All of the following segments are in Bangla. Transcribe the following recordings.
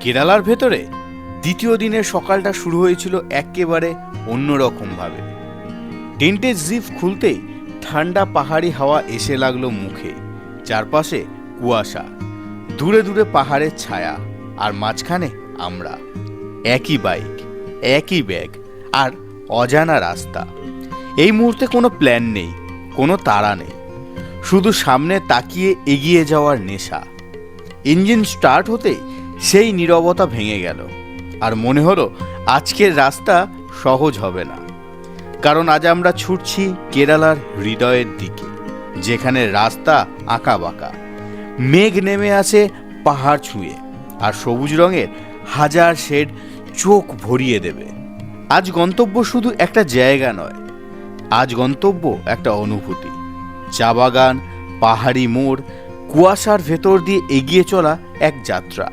কেরালার ভেতরে দ্বিতীয় দিনের সকালটা শুরু হয়েছিল একেবারে অন্যরকমভাবে। টেন্টের জিপ খুলতেই ঠান্ডা পাহাড়ি হাওয়া এসে লাগলো মুখে, চারপাশে কুয়াশা, দূরে দূরে পাহাড়ের ছায়া, আর মাঝখানে আমরা। একই বাইক, একই ব্যাগ, আর অজানা রাস্তা। এই মুহূর্তে কোনো প্ল্যান নেই, কোনো তাড়া নেই, শুধু সামনে তাকিয়ে এগিয়ে যাওয়ার নেশা। ইঞ্জিন স্টার্ট হতেই সেই নীরবতা ভেঙে গেল, আর মনে হলো আজকের রাস্তা সহজ হবে না। কারণ আজ আমরা ছুটছি কেরালার হৃদয়ের দিকে, যেখানে রাস্তা আঁকা বাঁকা, মেঘ নেমে আসে পাহাড় ছুঁয়ে, আর সবুজ রঙের হাজার শেড চোখ ভরিয়ে দেবে। আজ গন্তব্য শুধু একটা জায়গা নয়, আজ গন্তব্য একটা অনুভূতি। চা বাগান, পাহাড়ি মোড়, কুয়াশার ভেতর দিয়ে এগিয়ে চলা এক যাত্রা।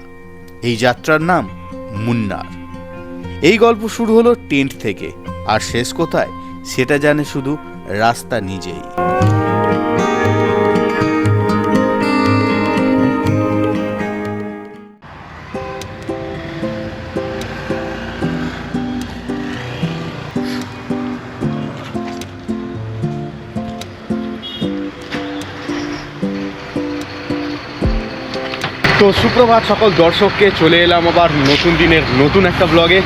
এই যাত্রার নাম মুন্নার। এই গল্প শুরু হলো টেন্ট থেকে, আর শেষ কোথায় সেটা জানে শুধু রাস্তা নিজেই। তো সুপ্রভাত সকল দর্শককে, চলে এলাম আবার নতুন দিনের নতুন একটা ব্লগে।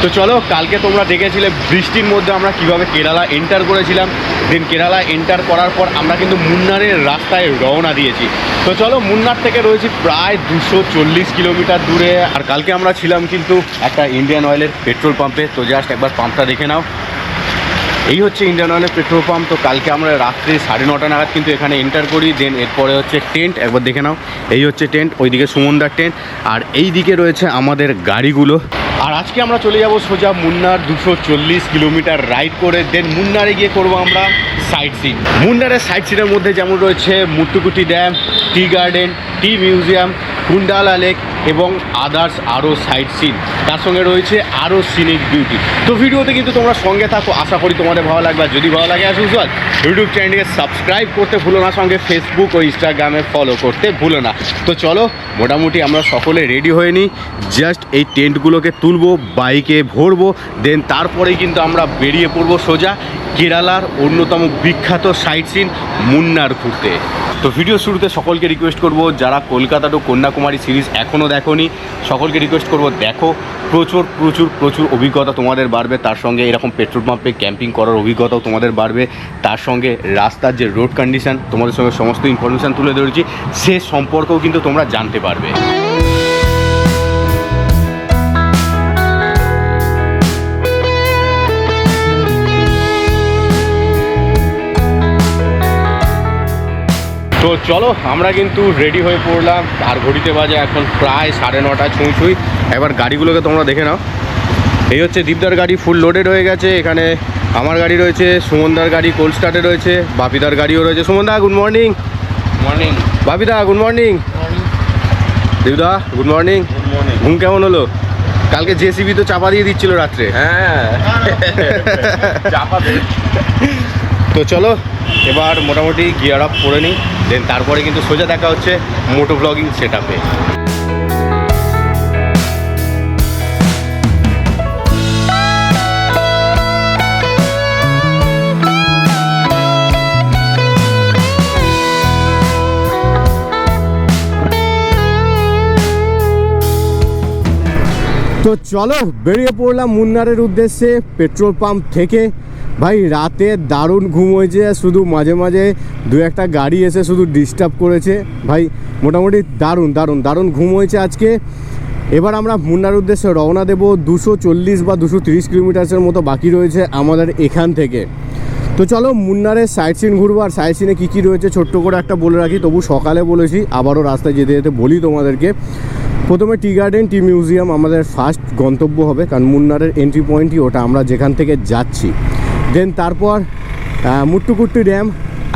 তো চলো, কালকে তোমরা দেখেছিলে বৃষ্টির মধ্যে আমরা কিভাবে কেরালা এন্টার করেছিলাম। দেন কেরালা এন্টার করার পর আমরা কিন্তু মুন্নারের রাস্তায় রওনা দিয়েছি। তো চলো, মুন্নার থেকে রয়েছি প্রায় 240 কিলোমিটার দূরে। আর কালকে আমরা ছিলাম কিন্তু একটা ইন্ডিয়ান অয়েলের পেট্রোল পাম্পে। তো জাস্ট একবার পাম্পটা দেখে নাও, এই হচ্ছে ইন্ডিয়ান অয়েলের পেট্রোল পাম্প। তো কালকে আমরা রাত্রি 9:30 নাগাদ কিন্তু এখানে এন্টার করি। দেন এরপরে হচ্ছে টেন্ট, একবার দেখে নাও, এই হচ্ছে টেন্ট, ওইদিকে সুমনদার টেন্ট, আর এই দিকে রয়েছে আমাদের গাড়িগুলো। আর আজকে আমরা চলে যাব সোজা মুন্নার 240 কিলোমিটার রাইড করে। দেন মুন্নারে গিয়ে করবো আমরা সাইট সিন। মুন্নারের সাইট সিনের মধ্যে যেমন রয়েছে মুট্টুকুটি ড্যাম, টি গার্ডেন, টি মিউজিয়াম, কুন্ডালা লেক এবং আদার্স আরও সাইট সিন। তার সঙ্গে রয়েছে আরও সিনিক বিউটি। তো ভিডিওতে কিন্তু তোমরা সঙ্গে থাকো, আশা করি তোমাদের ভালো লাগবে। যদি ভালো লাগে অ্যাজ ইউজুয়াল ইউটিউব চ্যানেলকে সাবস্ক্রাইব করতে ভুলো না, সঙ্গে ফেসবুক ও ইনস্টাগ্রামে ফলো করতে ভুলো না। তো চলো, মোটামুটি আমরা সকলে রেডি হয়ে নিই। জাস্ট এই টেন্টগুলোকে তুলবো, বাইকে ভরবো, দেন তারপরেই কিন্তু আমরা বেরিয়ে পড়বো সোজা কেরালার অন্যতম বিখ্যাত সাইট সিন মুন্নার ঘুরতে। তো ভিডিও শুরুতে সকলকে রিকোয়েস্ট করব, যারা কলকাতা টু কন্যাকুমারী সিরিজ এখনও দেখোনি, সকলকে রিকোয়েস্ট করব দেখো। প্রচুর প্রচুর প্রচুর অভিজ্ঞতা তোমাদের বাড়বে, তার সঙ্গে এরকম পেট্রোল পাম্পে ক্যাম্পিং করার অভিজ্ঞতাও তোমাদের বাড়বে। তার সঙ্গে রাস্তার যে রোড কন্ডিশন, তোমাদের সঙ্গে সমস্ত ইনফরমেশান তুলে ধরেছি, সে সম্পর্কেও কিন্তু তোমরা জানতে পারবে। তো চলো, আমরা কিন্তু রেডি হয়ে পড়লাম। আর ঘড়িতে বাজে এখন প্রায় 9:30 ছুঁই। এবার গাড়িগুলোকে তোমরা দেখে নাও। এই হচ্ছে দীপদার গাড়ি, ফুল লোডেড হয়ে গেছে। এখানে আমার গাড়ি রয়েছে, সুমনদার গাড়ি কোল্ড স্টার্টে রয়েছে, বাপিদার গাড়িও রয়েছে। সুমনদা গুড মর্নিং। মর্নিং। বাপিদা গুড মর্নিং। দীপদা গুড মর্নিং। ঘুম কেমন হলো? কালকে জেসিবি তো চাপা দিয়ে দিচ্ছিল রাত্রে। হ্যাঁ চাপা। তো চলো, এবার মোটামুটি গিয়ার আপ করে নিই, দেন তারপরে কিন্তু সোজা দেখা হচ্ছে মোটো ব্লগিং সেট আপে। তো চলো, বেরিয়ে পড়লাম মুন্নারের উদ্দেশ্যে পেট্রোল পাম্প থেকে। ভাই রাতে দারুণ ঘুম হয়েছে, শুধু মাঝে মাঝে দু একটা গাড়ি এসে শুধু ডিস্টার্ব করেছে। ভাই মোটামুটি দারুণ দারুণ দারুণ ঘুম হয়েছে আজকে। এবার আমরা মুন্নার উদ্দেশ্যে রওনা দেব। 240 বা 230 কিলোমিটারের মতো বাকি রয়েছে আমাদের এখান থেকে। তো চলো, মুন্নারের সাইট সিন ঘুরবো। আর সাইট সিনে কী কী রয়েছে ছোট্ট করে একটা বলে রাখি, তবু সকালে বলেছি, আবারও রাস্তায় যেতে যেতে বলি তোমাদেরকে। প্রথমে টি গার্ডেন, টি মিউজিয়াম আমাদের ফার্স্ট গন্তব্য হবে, কারণ মুন্নারের এন্ট্রি পয়েন্টই ওটা, আমরা যেখান থেকে যাচ্ছি। দেন তারপর মুট্টুকুট্টি ড্যাম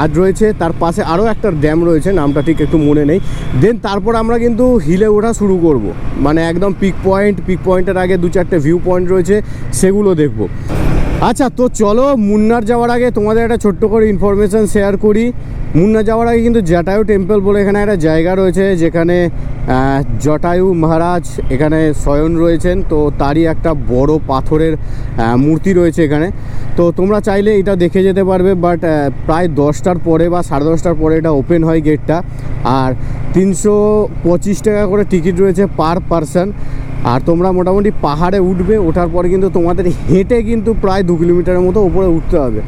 আর রয়েছে, তার পাশে আরও একটা ড্যাম রয়েছে, নামটা ঠিক একটু মনে নেই। দেন তারপর আমরা কিন্তু হিলে ওঠা শুরু করব, মানে একদম পিক পয়েন্টের আগে 2-4টে ভিউ পয়েন্ট রয়েছে, সেগুলো দেখব। আচ্ছা, তো চলো মুন্নার যাওয়ার আগে তোমাদের একটা ছোট্ট করে ইনফরমেশান শেয়ার করি। মুন্নার যাওয়ার আগে কিন্তু জটায়ু টেম্পল বলে এখানে একটা জায়গা রয়েছে, যেখানে জটায়ু মহারাজ এখানে শয়ন রয়েছেন। তো তারই একটা বড় পাথরের মূর্তি রয়েছে এখানে। তো তোমরা চাইলে এটা দেখে যেতে পারবে, বাট প্রায় 10টার পরে বা 10:30টার পরে এটা ওপেন হয় গেটটা। আর 325 টাকা করে টিকিট রয়েছে পার পারসন। আর তোমরা মোটামুটি পাহাড়ে উঠবে, ওঠার পরে কিন্তু তোমাদের হেঁটে কিন্তু প্রায় 2 কিলোমিটারের মতো উপরে উঠতে হবে।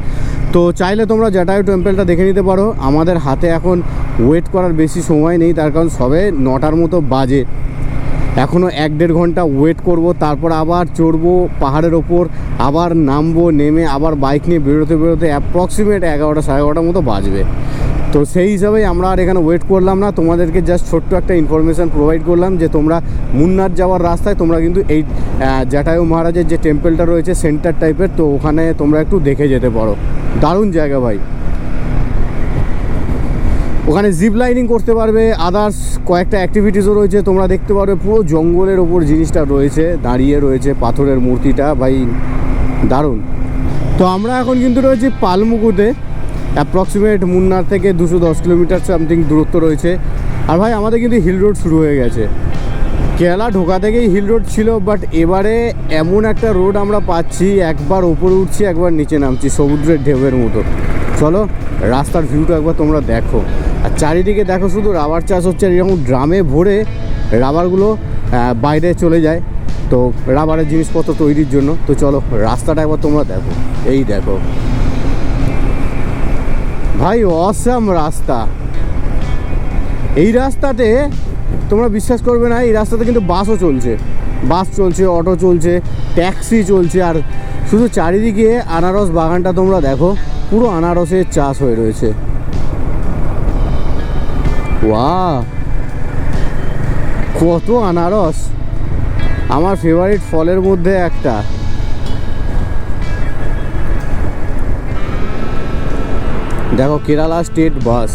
তো চাইলে তোমরা জটায়ু টেম্পলটা দেখে নিতে পারো। আমাদের হাতে এখন ওয়েট করার বেশি সময় নেই, তার কারণ সবে 9টার মতো বাজে। এখনও 1-1.5 ঘন্টা ওয়েট করব, তারপর আবার চড়বো পাহাড়ের ওপর, আবার নামবো, নেমে আবার বাইক নিয়ে বেরোতে বেরোতে অ্যাপ্রক্সিমেট 11টা 11:30 মতো বাজবে। তো সেই হিসাবেই আমরা আর এখানে ওয়েট করলাম না, তোমাদেরকে জাস্ট ছোট্ট একটা ইনফরমেশান প্রোভাইড করলাম যে তোমরা মুন্নার যাওয়ার রাস্তায় তোমরা কিন্তু এই জটায়ু মহারাজের যে টেম্পলটা রয়েছে সেন্টার টাইপের, তো ওখানে তোমরা একটু দেখে যেতে পারো। দারুণ জায়গা ভাই। ওখানে জিপ লাইনিং করতে পারবে, আদার্স কয়েকটা অ্যাক্টিভিটিসও রয়েছে, তোমরা দেখতে পারবে। পুরো জঙ্গলের ওপর জিনিসটা রয়েছে, দাঁড়িয়ে রয়েছে পাথরের মূর্তিটা, ভাই দারুণ। তো আমরা এখন কিন্তু রয়েছি পালমুকুতে, অ্যাপ্রক্সিমেট মুন্নার থেকে 210 কিলোমিটার সামথিং দূরত্ব রয়েছে। আর ভাই আমাদের কিন্তু হিল রোড শুরু হয়ে গেছে। কেরালা ঢোকা থেকেই হিল রোড ছিল, বাট এবারে এমন একটা রোড আমরা পাচ্ছি, একবার ওপরে উঠছি একবার নিচে নামছি সমুদ্রের ঢেউয়ের মতো। চলো রাস্তার ভিউটা একবার তোমরা দেখো। আর চারিদিকে দেখো শুধু রাবার চাষ হচ্ছে, আর এরকম ড্রামে ভরে রাবারগুলো বাইরে চলে যায়, তো রাবারের জিনিসপত্র তৈরির জন্য। তো চলো রাস্তাটা একবার তোমরা দেখো, এই দেখো ভাই অসাম রাস্তা। এই রাস্তাতে তোমরা বিশ্বাস করবে না, এই রাস্তাতে কিন্তু বাসও চলছে, বাস চলছে, অটো চলছে, ট্যাক্সি চলছে। আর শুধু চারিদিকে আনারস বাগানটা তোমরা দেখো, পুরো আনারসের চাষ হয়ে রয়েছে। ওয়াও কত আনারস, আমার ফেভারিট ফলের মধ্যে একটা। দেখো কেরালা স্টেট বাস,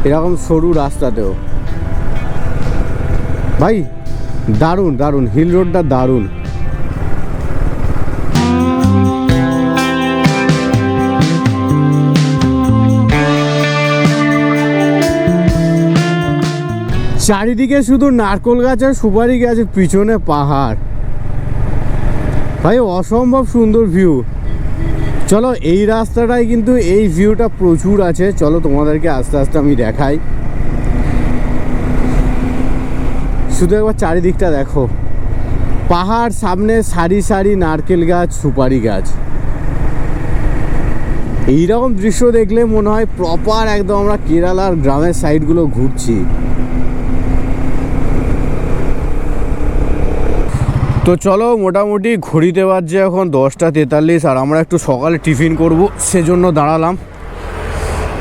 এরকম সরু রাস্তাতেও ভাই দারুণ দারুণ, হিল রোডটা দারুণ। চারিদিকে শুধু নারকেল গাছ আর সুপারি গাছ, পিছনে পাহাড়, ভাই অসম্ভব সুন্দর ভিউ। চলো এই রাস্তাটায় কিন্তু এই ভিউটা প্রচুর আছে, চলো তোমাদেরকে আস্তে আস্তে আমি দেখাই। শুধু একবার চারিদিকটা দেখো, পাহাড়, সামনে সারি সারি নারকেল গাছ, সুপারি গাছ। এইরকম দৃশ্য দেখলে মনে হয় প্রপার একদম আমরা কেরালার গ্রামের সাইডগুলো ঘুরছি। তো চলো মোটামুটি ঘড়িতে বাজছে এখন 10:43, আর আমরা একটু সকালে টিফিন করব, সেজন্য দাঁড়ালাম।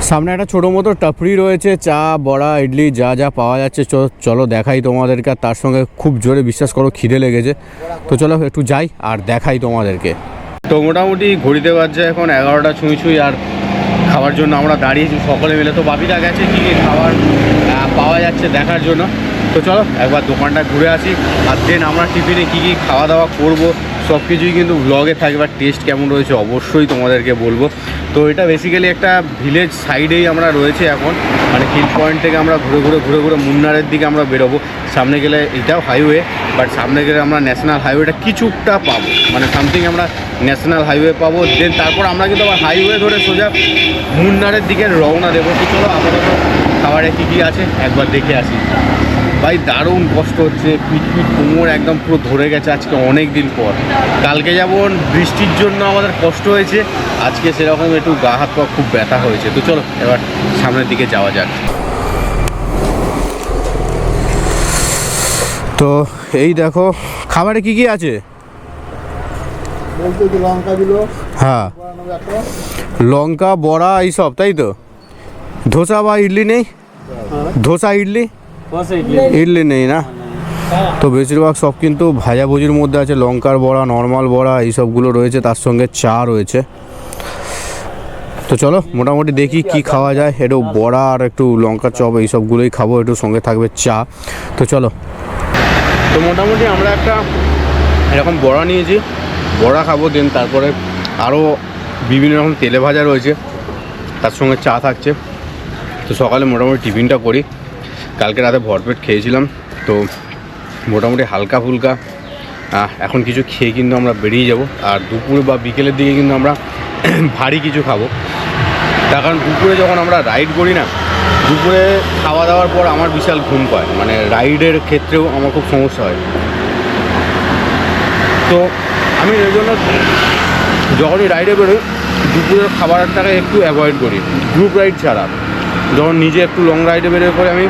সামনে একটা ছোটো মতো টাপড়ি রয়েছে, চা বড়া ইডলি যা যা পাওয়া যাচ্ছে চলো দেখাই তোমাদেরকে। আর তার সঙ্গে খুব জোরে বিশ্বাস করো খিদে লেগেছে, তো চলো একটু যাই আর দেখাই তোমাদেরকে। তো মোটামুটি ঘড়িতে বাজছে এখন 11টা ছুঁই, আর খাওয়ার জন্য আমরা দাঁড়িয়েছি সকলে মিলে। তো বাপিটা গেছে কী কী খাবার পাওয়া যাচ্ছে দেখার জন্য। তো চলো একবার দোকানটা ঘুরে আসি, আর দেন আমরা টিফিনে কী কী খাওয়া দাওয়া করবো সব কিছুই কিন্তু ব্লগে থাকবে। আর টেস্ট কেমন রয়েছে অবশ্যই তোমাদেরকে বলবো। তো এটা বেসিক্যালি একটা ভিলেজ সাইডেই আমরা রয়েছে এখন, মানে হিল পয়েন্ট থেকে আমরা ঘুরে ঘুরে মুন্নারের দিকে আমরা বেরোবো। সামনে গেলে এটাও হাইওয়ে, বাট সামনে গেলে আমরা ন্যাশনাল হাইওয়েটা কিছুটা পাবো, মানে সামথিং আমরা ন্যাশনাল হাইওয়ে পাবো। দেন তারপর আমরা কিন্তু আবার হাইওয়ে ধরে সোজা মুন্নারের দিকে রওনা দেবো। তো চলো আপাতত খাবারে কী কী আছে একবার দেখে আসি। ভাই দারুণ কষ্ট হচ্ছে, পিঠ কোমর একদম পুরো ধরে গেছে আজকে অনেক দিন পর। কালকে যেমন বৃষ্টির জন্য আমাদের কষ্ট হয়েছে, আজকে সেরকম একটু গা হাত পা খুব ব্যথা হয়েছে। তো চলো এবার সামনের দিকে যাওয়া যাক। তো এই দেখো খাবারে কি কি আছে। হ্যাঁ লঙ্কা বড়া এইসব, তাই তো? ধোসা বা ইডলি নেই? ধোসা ইডলি ইডলি নেই না? তো বেশিরভাগ সব কিন্তু ভাজাভুজির মধ্যে আছে, লঙ্কার বড়া, নর্মাল বড়া এইসবগুলো রয়েছে, তার সঙ্গে চা রয়েছে। তো চলো মোটামুটি দেখি কি খাওয়া যায়। একটু বড়া আর একটু লঙ্কার চপ এইসবগুলোই খাবো, একটু সঙ্গে থাকবে চা। তো চলো। তো মোটামুটি আমরা একটা এরকম বড়া নিয়েছি, বড়া খাবো। দেন তারপরে আরও বিভিন্ন রকম তেলে ভাজা রয়েছে, তার সঙ্গে চা থাকছে। তো সকালে মোটামুটি টিফিনটা করি, কালকে রাতে ভরপেট খেয়েছিলাম, তো মোটামুটি হালকা ফুলকা এখন কিছু খেয়ে কিন্তু আমরা বেরিয়ে যাব। আর দুপুরে বা বিকেলের দিকে কিন্তু আমরা ভারী কিছু খাবো, তার কারণ দুপুরে যখন আমরা রাইড করি না, দুপুরে খাওয়া দাওয়ার পর আমার বিশাল ঘুম পায়, মানে রাইডের ক্ষেত্রেও আমার খুব সমস্যা হয়। তো আমি এই জন্য যখনই রাইডে বেরোই দুপুরের খাবারটাকে একটু অ্যাভয়েড করি, গ্রুপ রাইড ছাড়া। যখন নিজে একটু লং রাইডে বেরোয় পরে আমি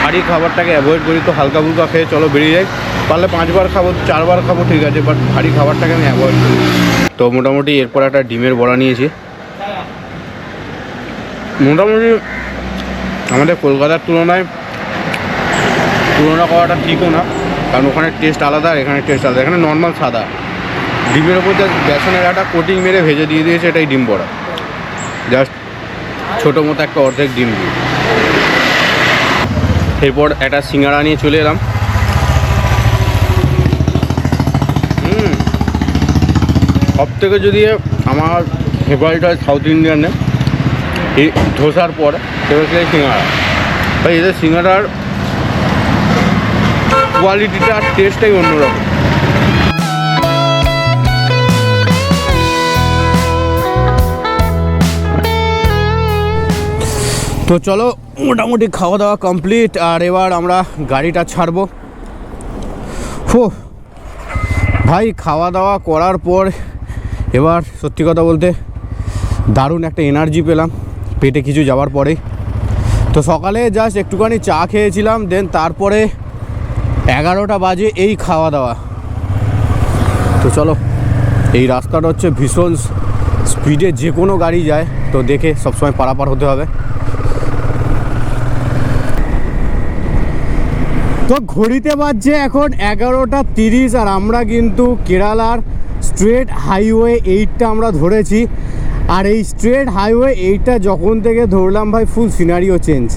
ভারী খাবারটাকে অ্যাভয়েড করি। তো হালকা ফুলকা খেয়ে চলো বেরিয়ে যাই, পারলে 5 বার খাবো 4 বার খাবো ঠিক আছে, বাট ভারী খাবারটাকে আমি অ্যাভয়েড করি। তো মোটামুটি এরপর একটা ডিমের বড়া নিয়েছি। মোটামুটি আমাদের কলকাতার তুলনায় তুলনা করাটা ঠিকও না, কারণ ওখানে টেস্ট আলাদা আর এখানে টেস্ট আলাদা। এখানে নর্মাল সাদা ডিমের ওপর যা বেসনের একটা কোটিং মেরে ভেজে দিয়ে দিয়েছে, এটাই ডিম বড়া, জাস্ট ছোটো মতো একটা অর্ধেক ডিম দিয়ে। এরপর একটা সিঙ্গাড়া নিয়ে চলে এলাম। সব থেকে যদি আমার ফেভারিট হয় সাউথ ইন্ডিয়ানে এই ধোসার পর সেটা হচ্ছে সিঙ্গাড়া। ভাই এদের সিঙ্গাড়ার কোয়ালিটিটা আর টেস্টটাই অন্যরকম। তো চলো মোটামুটি খাওয়া দাওয়া কমপ্লিট, আর এবার আমরা গাড়িটা ছাড়বো। ভাই খাওয়া দাওয়া করার পর এবার সত্যি কথা বলতে দারুণ একটা এনার্জি পেলাম পেটে কিছু যাওয়ার পরে। তো সকালে জাস্ট একটুখানি চা খেয়েছিলাম, দেন তারপরে 11টা বাজে এই খাওয়া দাওয়া। তো চলো, এই রাস্তাটা হচ্ছে ভীষণ স্পিডে যে কোনো গাড়ি যায়, তো দেখে সবসময় পারাপার হতে হবে। তো ঘড়িতে বাজছে এখন 11টা 30, আর আমরা কিন্তু কেরালার স্ট্রেট হাইওয়ে 8টা আমরা ধরেছি। আর এই স্ট্রেট হাইওয়ে 8টা যখন থেকে ধরলাম ভাই ফুল সিনারিও চেঞ্জ।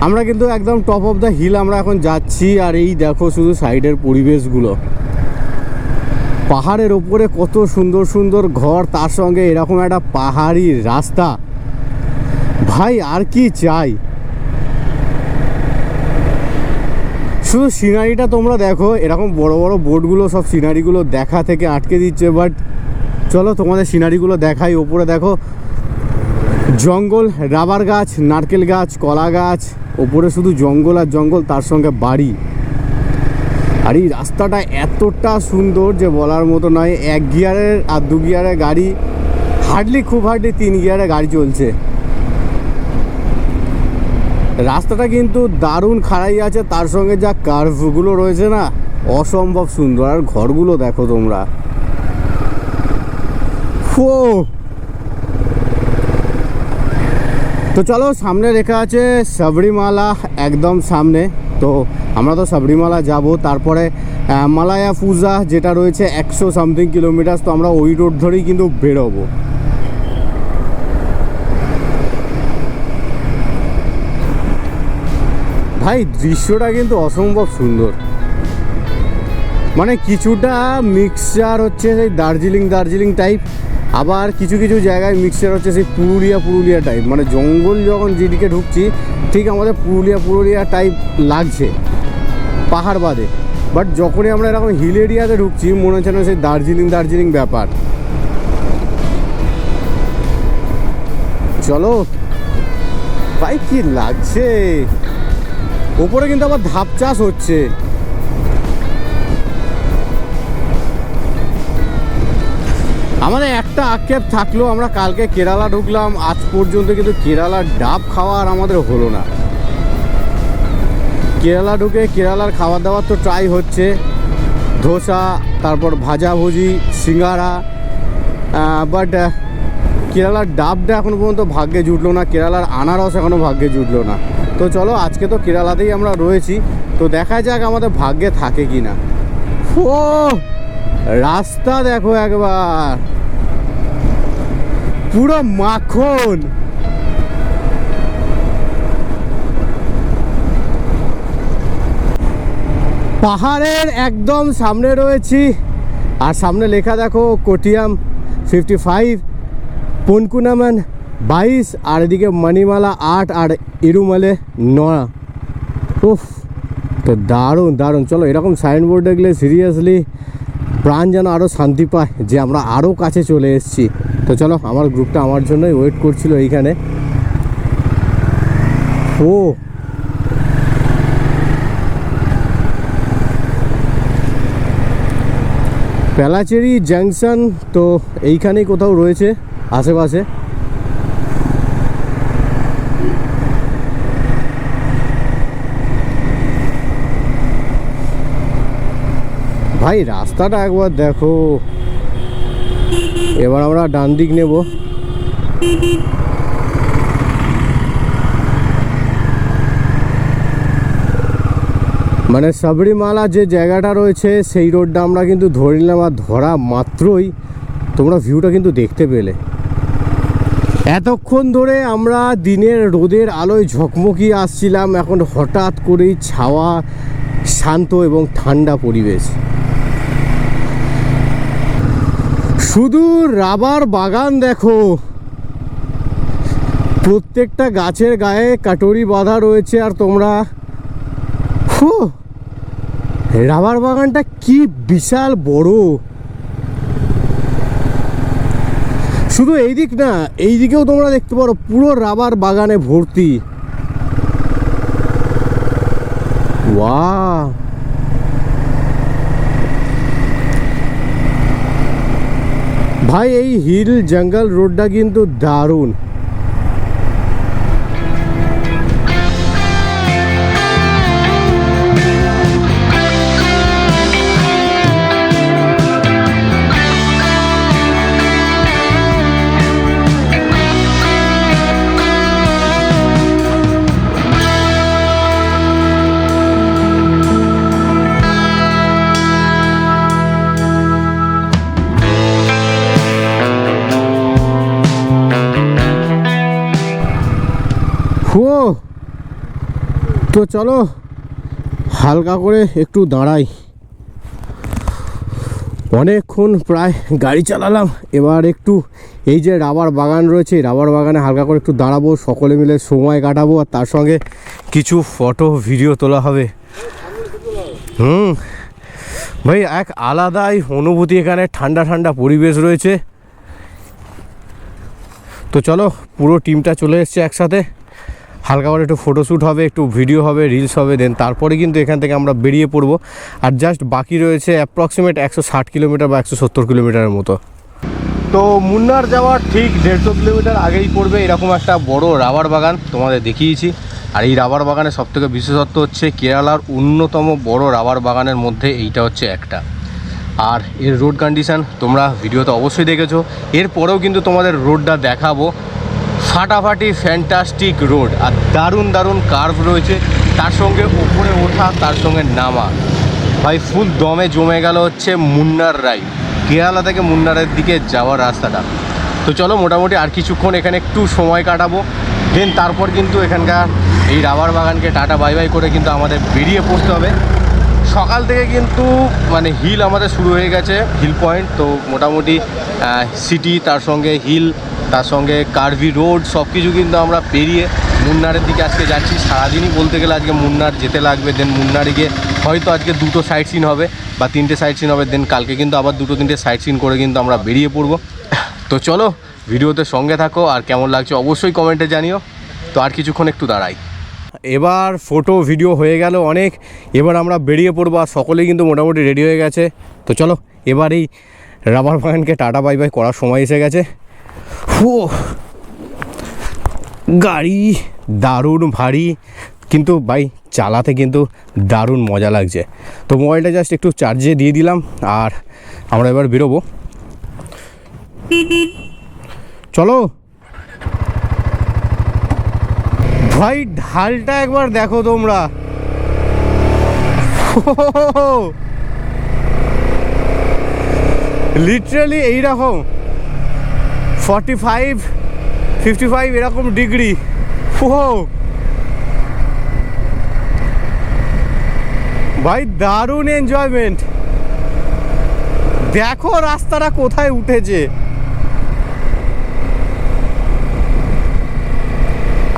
আমরা কিন্তু একদম টপ অফ দ্য হিল আমরা এখন যাচ্ছি, আর এই দেখো শুধু সাইডের পরিবেশগুলো, পাহাড়ের ওপরে কত সুন্দর সুন্দর ঘর, তার সঙ্গে এরকম একটা পাহাড়ি রাস্তা। ভাই আর কি চাই, শুধু সিনারিটা তোমরা দেখো। এরকম বড় বড় বোর্ডগুলো সব সিনারিগুলো দেখা থেকে আটকে দিচ্ছে, বাট চলো তোমাদের সিনারিগুলো দেখাই। ওপরে দেখো জঙ্গল, রাবার গাছ, নারকেল গাছ, কলা গাছ, ওপরে শুধু জঙ্গল আর জঙ্গল, তার সঙ্গে বাড়ি। আর এই রাস্তাটা এতটা সুন্দর যে বলার মতো নয়। 1 গিয়ারের আর 2 গিয়ারের গাড়ি, খুব হার্ডলি 3 গিয়ারে গাড়ি চলছে। রাস্তাটা কিন্তু দারুণ খাড়াই আছে, তার সঙ্গে যা কার্ভগুলো রয়েছে না, অসম্ভব সুন্দর। আর ঘরগুলো দেখো তোমরা। তো চলো, সামনে লেখা আছে সাবরিমালা, একদম সামনে। তো আমরা তো সাবরিমালা যাব, তারপরে মালায়া পূজা যেটা রয়েছে 100 সামথিং কিলোমিটার। তো আমরা ওই রোড ধরেই কিন্তু বেরোবো। ভাই দৃশ্যটা কিন্তু অসম্ভব সুন্দর, মানে কিছুটা মিক্সচার হচ্ছে সেই দার্জিলিং টাইপ, আবার কিছু কিছু জায়গায় মিক্সচার হচ্ছে সেই পুরুলিয়া টাইপ। মানে জঙ্গল যখন যেদিকে ঢুকছি ঠিক আমাদের পুরুলিয়া টাইপ লাগছে পাহাড় বাদে, বাট যখনই আমরা এরকম হিল এরিয়াতে ঢুকছি মনে হচ্ছে না সেই দার্জিলিং ব্যাপার। চলো ভাই কি লাগছে, ওপরে কিন্তু আবার ধাপ চাষ হচ্ছে। আমাদের একটা আক্ষেপ থাকলো, আমরা কালকে কেরালা ঢুকলাম, আজ পর্যন্ত কিন্তু কেরালার ডাব খাওয়ার আমাদের হলো না। কেরালা ঢুকে কেরালার খাবার দাবার তো ট্রাই হচ্ছে, ধোসা, তারপর ভাজাভুজি, সিঙ্গারা, বাট কেরালার ডাবটা এখনও পর্যন্ত ভাগ্যে জুটলো না, কেরালার আনারস এখনও ভাগ্যে জুটলো না। তো চলো, আজকে তো কেরালাতেই আমরা রয়েছি, তো দেখা যাক আমাদের ভাগ্যে থাকে কি না। ও রাস্তা দেখো একবার, পুরো মাখন। পাহাড়ের একদম সামনে রয়েছি, আর সামনে লেখা দেখো কোটিয়াম 55। পনকুনামান 22 আর এদিকে মণিমালা 8 আর ইরুমালে 9। উফ, তো দারুণ দারুণ। চলো এরকম সাইনবোর্ড দেখলে সিরিয়াসলি প্রাণ যেন আরও শান্তি পায় যে আমরা আরও কাছে চলে এসেছি। তো চলো, আমার গ্রুপটা আমার জন্যই ওয়েট করছিল এইখানে। ও পেলাচেরি জাংশন তো এইখানেই কোথাও রয়েছে আশেপাশে। ভাই রাস্তাটা একবার দেখো। এবার আমরা ডান দিক নেব। মানে সাবরিমালা যে জায়গাটা রয়েছে সেই রোডটা আমরা কিন্তু ধরে নিলাম, আর ধরা মাত্রই তোমরা ভিউটা কিন্তু দেখতে পেলে। এতক্ষণ ধরে আমরা দিনের রোদের আলোয় ঝকমকিয়ে আসছিলাম, এখন হঠাৎ করেই ছাওয়া, শান্ত এবং ঠান্ডা পরিবেশ। শুধু রাবার বাগান দেখো, প্রত্যেকটা গাছের গায়ে কাটরি বাঁধা রয়েছে। আর তোমরা রাবার বাগানটা কি বিশাল বড়। শুধু এই দিক না, এই দিকেও তোমরা দেখতে পারো পুরো রাবার বাগানে ভর্তি। ওয়াও, ভাই এই হিল জঙ্গল রোডটা কিন্তু দারুণ। তো চলো হালকা করে একটু দাঁড়াই। অনেকক্ষণ প্রায় গাড়ি চালালাম, এবার একটু এই যে রাবার বাগান রয়েছে, রাবার বাগানে হালকা করে একটু দাঁড়াবো, সকলে মিলে সময় কাটাবো, আর তার সঙ্গে কিছু ফটো ভিডিও তোলা হবে। ভাই এক আলাদাই অনুভূতি, এখানে ঠান্ডা ঠান্ডা পরিবেশ রয়েছে। তো চলো পুরো টিমটা চলে এসছে একসাথে, হালকা করে একটু ফটোশ্যুট হবে, একটু ভিডিও হবে, রিলস হবে, দেন তারপরে কিন্তু এখান থেকে আমরা বেরিয়ে পড়বো। আর জাস্ট বাকি রয়েছে অ্যাপ্রক্সিমেট 160 কিলোমিটার বা 170 কিলোমিটারের মতো। তো মুন্নার যাওয়ার ঠিক 150 কিলোমিটার আগেই পড়বে এরকম একটা বড় রাবার বাগান, তোমাদের দেখিয়েছি। আর এই রাবার বাগানের সবথেকে বিশেষত্ব হচ্ছে কেরালার অন্যতম বড় রাবার বাগানের মধ্যে এইটা হচ্ছে একটা। আর এর রোড কন্ডিশান তোমরা ভিডিওতে অবশ্যই দেখেছো, এরপরেও কিন্তু তোমাদের রোডটা দেখাবো। ফাটাফাটি ফ্যান্টাস্টিক রোড, আর দারুণ দারুণ কার্ভ রয়েছে, তার সঙ্গে উপরে ওঠা, তার সঙ্গে নামা। ভাই ফুল দমে জমে গেল হচ্ছে মুন্নার রাইড, কেরালা থেকে মুন্নারের দিকে যাওয়ার রাস্তাটা। তো চলো মোটামুটি আর কিছুক্ষণ এখানে একটু সময় কাটাবো, দেন তারপর কিন্তু এখানকার এই রাবার বাগানকে টাটা বাই বাই করে কিন্তু আমাদের বেরিয়ে পড়তে হবে। সকাল থেকে কিন্তু মানে হিল আমাদের শুরু হয়ে গেছে, হিল পয়েন্ট। তো মোটামুটি সিটি, তার সঙ্গে হিল, তার সঙ্গে কার্ভি রোড, সব কিছু কিন্তু আমরা পেরিয়ে মুন্নারের দিকে আজকে যাচ্ছি। সারাদিনই বলতে গেলে আজকে মুন্নার যেতে লাগবে, দেন মুন্নারে গিয়ে হয়তো আজকে 2টো সাইট সিন হবে বা 3টে সাইট সিন হবে, দেন কালকে কিন্তু আবার 2-3টে সাইট সিন করে কিন্তু আমরা বেরিয়ে পড়বো। তো চলো ভিডিওতে সঙ্গে থাকো, আর কেমন লাগছে অবশ্যই কমেন্টে জানিও। তো আর কিছুক্ষণ একটু দাঁড়াই। এবার ফটো ভিডিও হয়ে গেল অনেক, এবার আমরা বেরিয়ে পড়বো, আর সকলেই কিন্তু মোটামুটি রেডি হয়ে গেছে। তো চলো এবার এই রাবার বাগানকে টাটা বাই বাই করার সময় এসে গেছে। গাড়ি দারুণ ভারী, কিন্তু ভাই চালাতে কিন্তু দারুণ মজা লাগছে। তো মোবাইলটা জাস্ট একটু চার্জে দিয়ে দিলাম, আর আমরা এবার বেরোবো। চলো ভাই ঢালটা একবার দেখো তোমরা, লিটারালি এইরকম 45-55 এরকম ডিগ্রি। ভাই দারুণ এনজয়মেন্ট, দেখো রাস্তাটা কোথায় উঠেছে।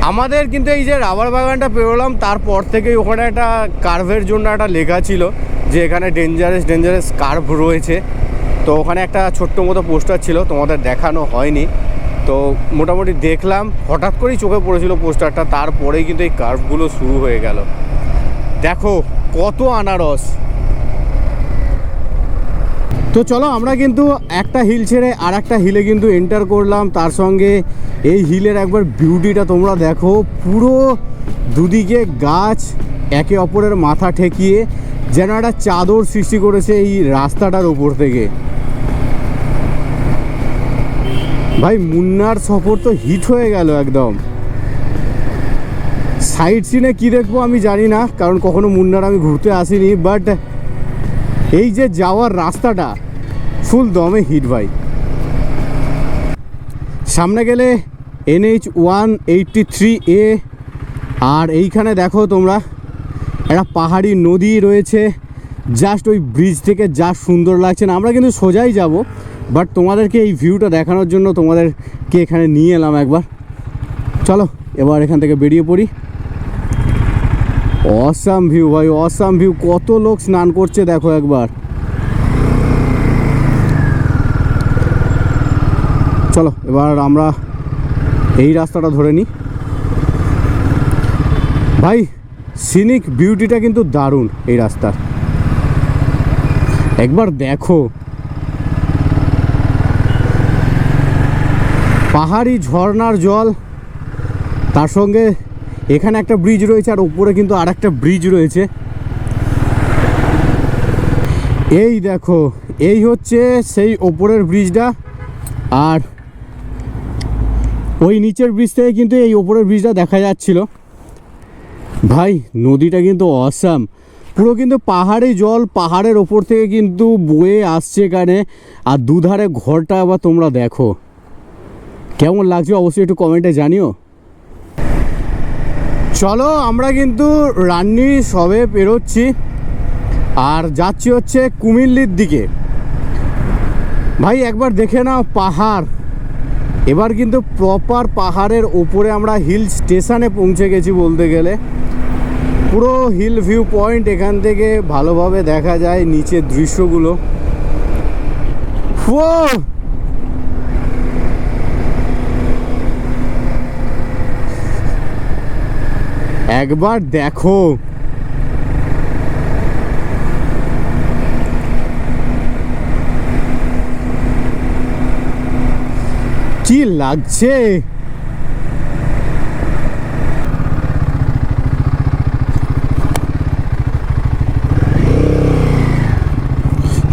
আমাদের কিন্তু এই যে রাবার বাগানটা পেরোলাম তারপর থেকেই ওখানে একটা কার্ভের জন্য একটা লেখা ছিল যে এখানে ডেঞ্জারাস কার্ভ রয়েছে। তো ওখানে একটা ছোট্ট মতো পোস্টার ছিল, তোমাদের দেখানো হয়নি। তো মোটামুটি দেখলাম, হঠাৎ করেই চোখে পড়েছিল পোস্টারটা, তারপরেই কিন্তু এই কার্ভগুলো শুরু হয়ে গেল। দেখো কত আনারস। তো চলো আমরা কিন্তু একটা হিল ছেড়ে আর একটা হিলে কিন্তু এন্টার করলাম। তার সঙ্গে এই হিলের একবার বিউটিটা তোমরা দেখো, পুরো দুদিকে গাছ একে অপরের মাথা ঠেকিয়ে যেন একটা চাদর সৃষ্টি করেছে এই রাস্তাটার উপর থেকে। ভাই মুন্নার সফর তো হিট হয়ে গেল একদম। সাইড সিনে কী দেখবো আমি জানি না, কারণ কখনো মুন্নার আমি ঘুরতে আসিনি, বাট এই যে যাওয়ার রাস্তাটা ফুল দমে হিট ভাই। সামনে গেলে NH 183A, আর এইখানে দেখো তোমরা একটা পাহাড়ি নদী রয়েছে, জাস্ট ওই ব্রিজ থেকে যা সুন্দর লাগছে না। আমরা কিন্তু সোজাই যাব, বাট তোমাদেরকে এই ভিউটা দেখানোর জন্য তোমাদেরকে এখানে নিয়ে এলাম একবার। চলো এবার এখান থেকে বেরিয়ে পড়ি। অসাম ভিউ ভাই, অসাম ভিউ। কত লোক স্নান করছে দেখো একবার। চলো এবার আমরা এই রাস্তাটা ধরে নিই। ভাই সিনিক বিউটিটা কিন্তু দারুণ এই রাস্তার, একবার দেখো। পাহাড়ি ঝর্ণার জল, তার সঙ্গে এখানে একটা ব্রিজ রয়েছে, আর উপরে কিন্তু আর একটা ব্রিজ রয়েছে। এই দেখো, এই হচ্ছে সেই ওপরের ব্রিজটা, আর ওই নিচের ব্রিজ থেকে কিন্তু এই ওপরের ব্রিজটা দেখা যাচ্ছিল। ভাই নদীটা কিন্তু অসাম, পুরো কিন্তু পাহাড়ি জল পাহাড়ের ওপর থেকে কিন্তু বয়ে আসছে এখানে। আর দুধারে ঘরটা আবার তোমরা দেখো কেমন লাগছে, অবশ্যই একটু কমেন্টে জানিও। চলো আমরা কিন্তু রান্নি সবে পেরোচ্ছি আর যাচ্ছি হচ্ছে কুমিল্লির দিকে। ভাই একবার দেখে নাও পাহাড়, এবার কিন্তু প্রপার পাহাড়ের ওপরে আমরা হিল স্টেশনে পৌঁছে গেছি বলতে গেলে। পুরো হিল ভিউ পয়েন্ট এখান থেকে ভালোভাবে দেখা যায় নিচের দৃশ্যগুলো। ও একবার দেখো, কি লাগছে।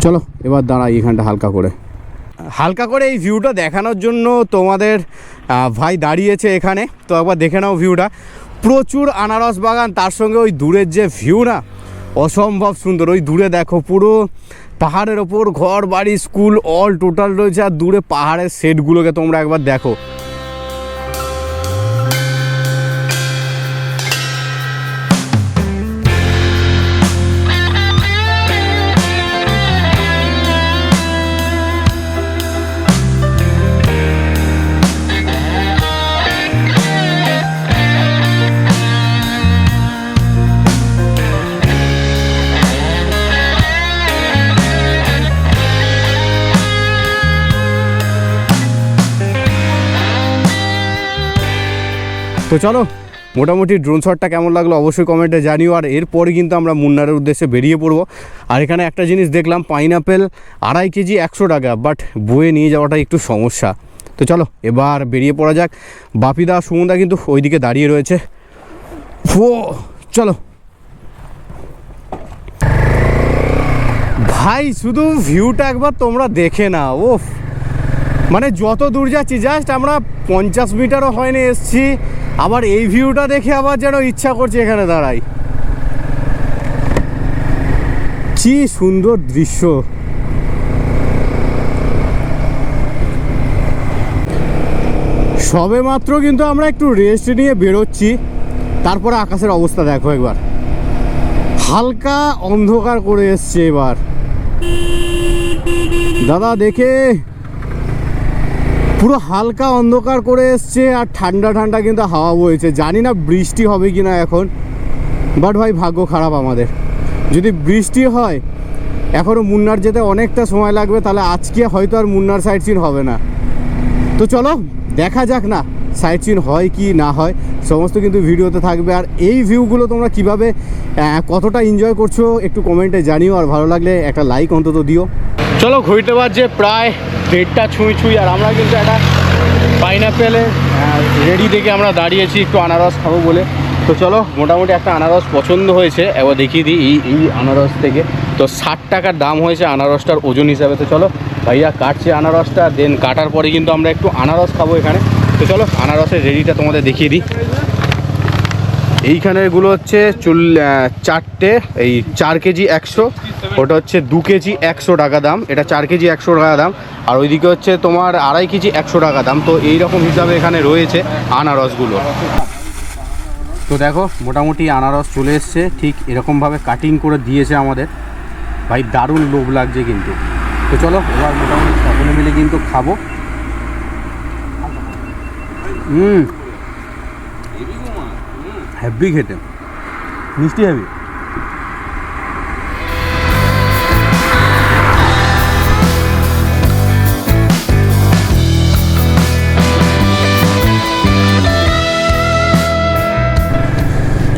চলো এবার দাঁড়াই এখানটা হালকা করে এই ভিউটা দেখানোর জন্য তোমাদের ভাই দাঁড়িয়েছে এখানে। তো একবার দেখে নাও ভিউটা, প্রচুর আনারস বাগান, তার সঙ্গে ওই দূরের যে ভিউ না অসম্ভব সুন্দর। ওই দূরে দেখো পুরো পাহাড়ের ওপর ঘর বাড়ি স্কুল অল টোটাল রয়েছে, আর দূরে পাহাড়ের সেটগুলোকে তোমরা একবার দেখো। তো চলো মোটামুটি ড্রোন শটটা কেমন লাগলো অবশ্যই কমেন্টে জানিও। আর এরপরে কিন্তু আমরা মুন্নারের উদ্দেশ্যে বেরিয়ে পড়বো। আর এখানে একটা জিনিস দেখলাম, পাইনাপেল 2.5 কেজি 100 টাকা, বাট বয়ে নিয়ে যাওয়াটা একটু সমস্যা। তো চলো এবার বেরিয়ে পড়া যাক। বাপিদা সুমনদা কিন্তু ওইদিকে দাঁড়িয়ে রয়েছে। চলো ভাই, শুধু ভিউটা একবার তোমরা দেখে না। ওফ, মানে যত দূর যাচ্ছি জাস্ট আমরা 50 মিটারও হয়নি এসছি, আবার এই ভিউটা দেখে আবার যেন ইচ্ছা করছে এখানে দাঁড়াই। কি সুন্দর দৃশ্য। সবে মাত্র কিন্তু আমরা একটু রেস্ট নিয়ে বেরোচ্ছি, তারপরে আকাশের অবস্থা দেখো একবার, হালকা অন্ধকার করে এসছে এবার। দাদা দেখে পুরো হালকা অন্ধকার করে এসছে আর ঠান্ডা ঠান্ডা কিন্তু হাওয়া বইছে। জানি না বৃষ্টি হবে কি না এখন, বাট ভাই ভাগ্য খারাপ আমাদের। যদি বৃষ্টি হয় এখনও মুন্নার যেতে অনেকটা সময় লাগবে, তাহলে আজকে হয়তো আর মুন্নার সাইট সিন হবে না। তো চলো দেখা যাক না সাইট সিন হয় কি না হয়, সমস্ত কিন্তু ভিডিওতে থাকবে। আর এই ভিউগুলো তোমরা কিভাবে কতটা এনজয় করছো একটু কমেন্টে জানিও, আর ভালো লাগলে একটা লাইক অন্তত দিও। চলো ঘড়িতে বাজছে প্রায় 1:30 ছুঁই আর আমরা কিন্তু একটা পাইনাপেলে রেডি দেখে আমরা দাঁড়িয়েছি একটু আনারস খাবো বলে। তো চলো মোটামুটি একটা আনারস পছন্দ হয়েছে, এবার দেখিয়ে দিই এই আনারস থেকে। তো 60 টাকার দাম হয়েছে আনারসটার ওজন হিসাবে। তো চলো ভাইয়া কাটছে আনারসটা, দেন কাটার পরে কিন্তু আমরা একটু আনারস খাবো এখানে। তো চলো আনারসের রেডিটা তোমাদের দেখিয়ে দিই। এইখানেরগুলো হচ্ছে 4টে, এই 4 কেজি 100, ওটা হচ্ছে 2 কেজি 100 টাকা দাম, এটা 4 কেজি 100 টাকা দাম। আর ওইদিকে হচ্ছে তোমার 2.5 কেজি 100 টাকা দাম। তো এইরকম হিসাবে এখানে রয়েছে আনারসগুলো। তো দেখো মোটামুটি আনারস চলে এসছে, ঠিক এরকমভাবে কাটিং করে দিয়েছে আমাদের। ভাই দারুণ লোভ লাগছে কিন্তু। তো চলো এবার মোটামুটি সকলে মিলে কিন্তু খাবো। হেভি খেতে, মিষ্টি হেভি।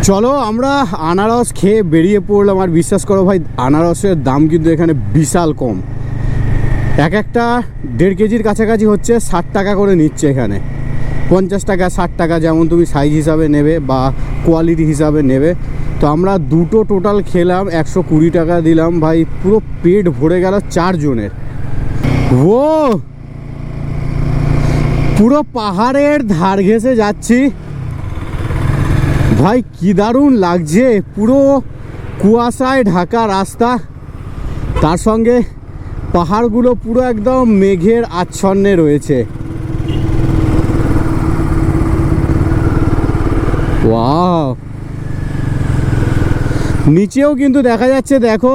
চলো আমরা আনারস খেয়ে বেরিয়ে পড়লাম। আর বিশ্বাস করো ভাই আনারসের দাম কিন্তু এখানে বিশাল কম, একটা 1.5 কেজির কাছাকাছি হচ্ছে 60 টাকা করে নিচ্ছে এখানে। 50 টাকা 60 টাকা যেমন তুমি সাইজ হিসাবে নেবে বা কোয়ালিটি হিসাবে নেবে। তো আমরা দুটো টোটাল খেলাম, 120 টাকা দিলাম। ভাই পুরো পেট ভরে গেল 4 জনের। ও পুরো পাহাড়ের ধার ঘেঁষে যাচ্ছি ভাই, কি দারুণ লাগছে। পুরো কুয়াশায় ঢাকা রাস্তা, তার সঙ্গে পাহাড়গুলো পুরো একদম মেঘের আচ্ছন্নে রয়েছে। ওয়াও, নিচেও কিন্তু দেখা যাচ্ছে দেখো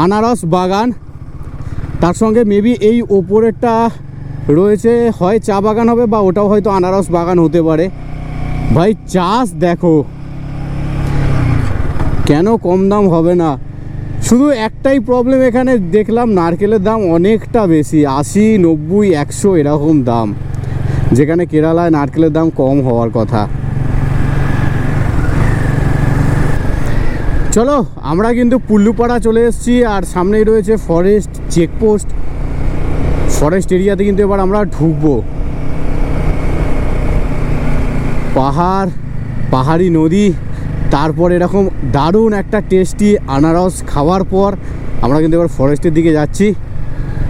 আনারস বাগান, তার সঙ্গে মেবি এই ওপরেরটা রয়েছে হয় চা বাগান হবে বা ওটাও হয়তো আনারস বাগান হতে পারে। ভাই চাষ দেখো, কেন কম দাম হবে না। শুধু একটাই প্রবলেম এখানে দেখলাম, নারকেলের দাম অনেকটা বেশি, 80, 90, 100 এরকম দাম, যেখানে কেরালায় নারকেলের দাম কম হওয়ার কথা। চলো আমরা কিন্তু পুল্লুপাড়া চলে এসেছি, আর সামনেই রয়েছে ফরেস্ট চেকপোস্ট। ফরেস্ট এরিয়াতে কিন্তু এবার আমরা ঢুকবো। পাহাড়ি নদী, তারপর এরকম দারুণ একটা টেস্টি আনারস খাওয়ার পর আমরা কিন্তু এবার ফরেস্টের দিকে যাচ্ছি।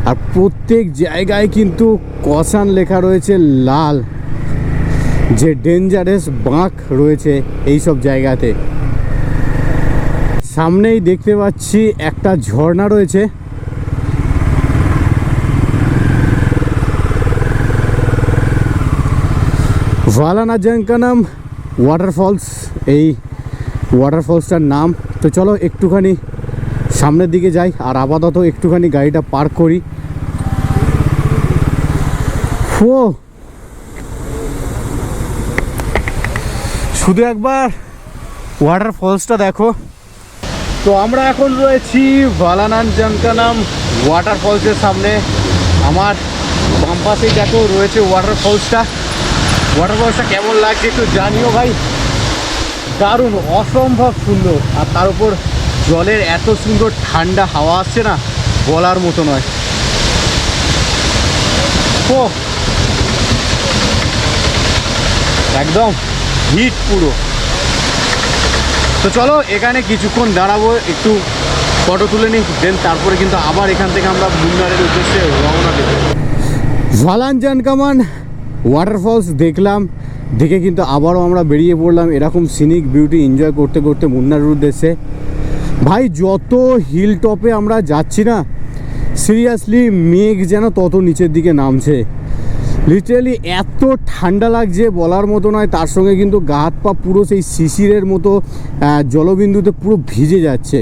আর প্রত্যেক জায়গায় কিন্তু কসান লেখা রয়েছে লাল, যে ডেঞ্জারাস বাঁক রয়েছে এই সব জায়গাতে। সামনেই দেখতে পাচ্ছি একটা ঝর্ণা রয়েছে। ভালানাজঙ্কনম ওয়াটারফলস, এই ওয়াটারফলসটার নাম। তো চলো একটুখানি সামনের দিকে যাই, আর আপাতত একটুখানি গাড়িটা পার্ক করি। ও শুধু একবার ওয়াটারফলসটা দেখো। তো আমরা এখন রয়েছি ভালানাজঙ্কনম ওয়াটারফলসের সামনে। আমার বাম পাশেই দেখো রয়েছে ওয়াটারফলসটা কেমন লাগছে একটু জানিও ভাই। দারুণ, অসম্ভব সুন্দর। আর তার উপর জলের এত সুন্দর ঠান্ডা হাওয়া আসছে না, বলার মতো নয়। ও একদম হিট পুরো। তো চলো এখানে কিছুক্ষণ দাঁড়াবো, একটু ফটো তুলে নিই, দেন তারপরে কিন্তু আবার এখান থেকে আমরা মুন্নারের উদ্দেশ্যে রওনা দেব। ভালানাজঙ্কনম ওয়াটারফলস দেখলাম, দেখে কিন্তু আবারও আমরা বেরিয়ে পড়লাম এরকম সিনিক বিউটি এনজয় করতে করতে মুন্নারের উদ্দেশ্যে। ভাই যত হিল টপে আমরা যাচ্ছি না, সিরিয়াসলি মেঘ যেন তত নিচের দিকে নামছে। লিটারালি এত ঠান্ডা লাগছে বলার মতো নয়। তার সঙ্গে কিন্তু গা হাত পা পুরো সেই শিশিরের মতো জলবিন্দুতে পুরো ভিজে যাচ্ছে।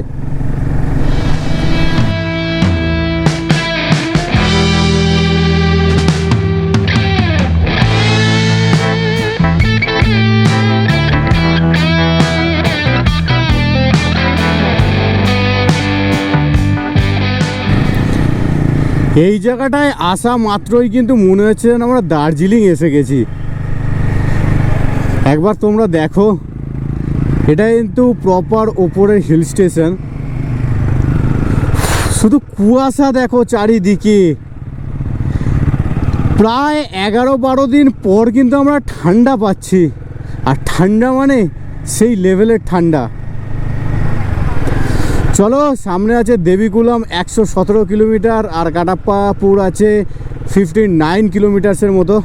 এই জায়গাটায় আসা মাত্রই কিন্তু মনে হচ্ছে যেন আমরা দার্জিলিং এসে গেছি। একবার তোমরা দেখো, এটা কিন্তু প্রপার ওপরের হিল স্টেশন। শুধু কুয়াশা দেখো চারিদিকে। প্রায় 11-12 দিন পর কিন্তু আমরা ঠান্ডা পাচ্ছি, আর ঠান্ডা মানে সেই লেভেলের ঠান্ডা। চলো, সামনে আছে দেবীকুলাম 117 কিলোমিটার, আর কাটাপ্পাপুর আছে 59 কিলোমিটার্সের মতো।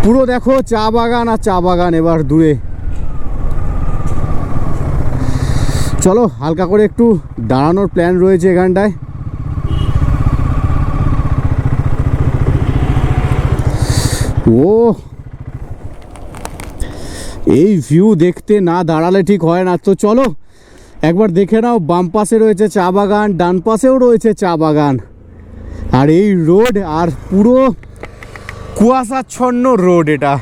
পুরো দেখো চা বাগান আর চা বাগান এবার দূরে। চলো, হালকা করে একটু দাঁড়ানোর প্ল্যান রয়েছে এখানটায়। ও, এই ভিউ দেখতে না দাঁড়ালে ঠিক হয় না। তো চলো একবার দেখে নাও, বাম পাশে রয়েছে চা বাগান, ডান পাশেও রয়েছে চা বাগান, আর এই রোড, আর পুরো কুয়াশাচ্ছন্ন রোড এটা।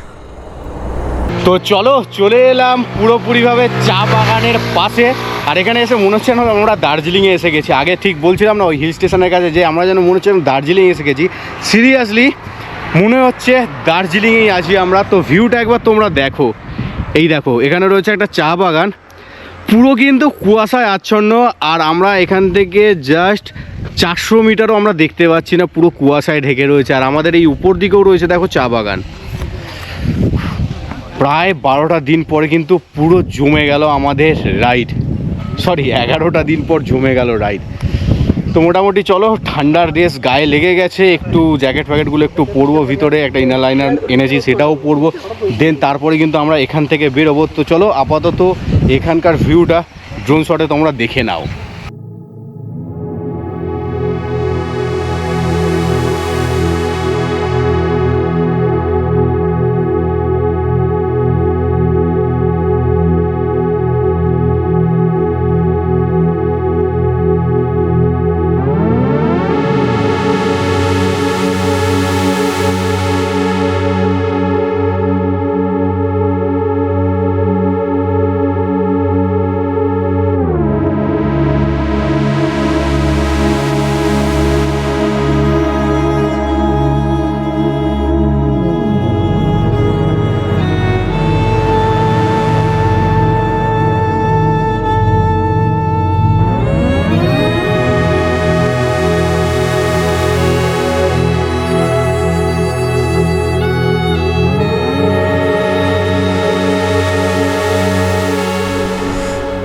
তো চলো, চলে এলাম পুরোপুরিভাবে চা বাগানের পাশে। আর এখানে এসে মনে হচ্ছে না আমরা দার্জিলিংয়ে এসে গেছি। আগে ঠিক বলছিলাম না ওই হিল স্টেশনের কাছে, যে আমরা যেন মনে হচ্ছে দার্জিলিং এসে গেছি। সিরিয়াসলি মনে হচ্ছে দার্জিলিংয়েই আছি আমরা। তো ভিউটা একবার তোমরা দেখো, এই দেখো এখানে রয়েছে একটা চা বাগান, পুরো কিন্তু কুয়াশায় আচ্ছন্ন। আর আমরা এখান থেকে জাস্ট 400 মিটারও আমরা দেখতে পাচ্ছি না, পুরো কুয়াশায় ঢেকে রয়েছে। আর আমাদের এই উপর দিকেও রয়েছে দেখো চা বাগান। প্রায় 12টা দিন পরে কিন্তু পুরো জমে গেল আমাদের রাইড, 11টা দিন পর জমে গেল রাইড। তো মোটামুটি চলো, ঠান্ডার দেশ গায়ে লেগে গেছে, একটু জ্যাকেট ফ্যাকেটগুলো একটু পরবো, ভিতরে একটা ইনার লাইনার এনেছি সেটাও পরবো, দেন তারপরে কিন্তু আমরা এখান থেকে বেরোবো। তো চলো, আপাতত এখানকার ভিউটা ড্রোন শটে তোমরা দেখে নাও।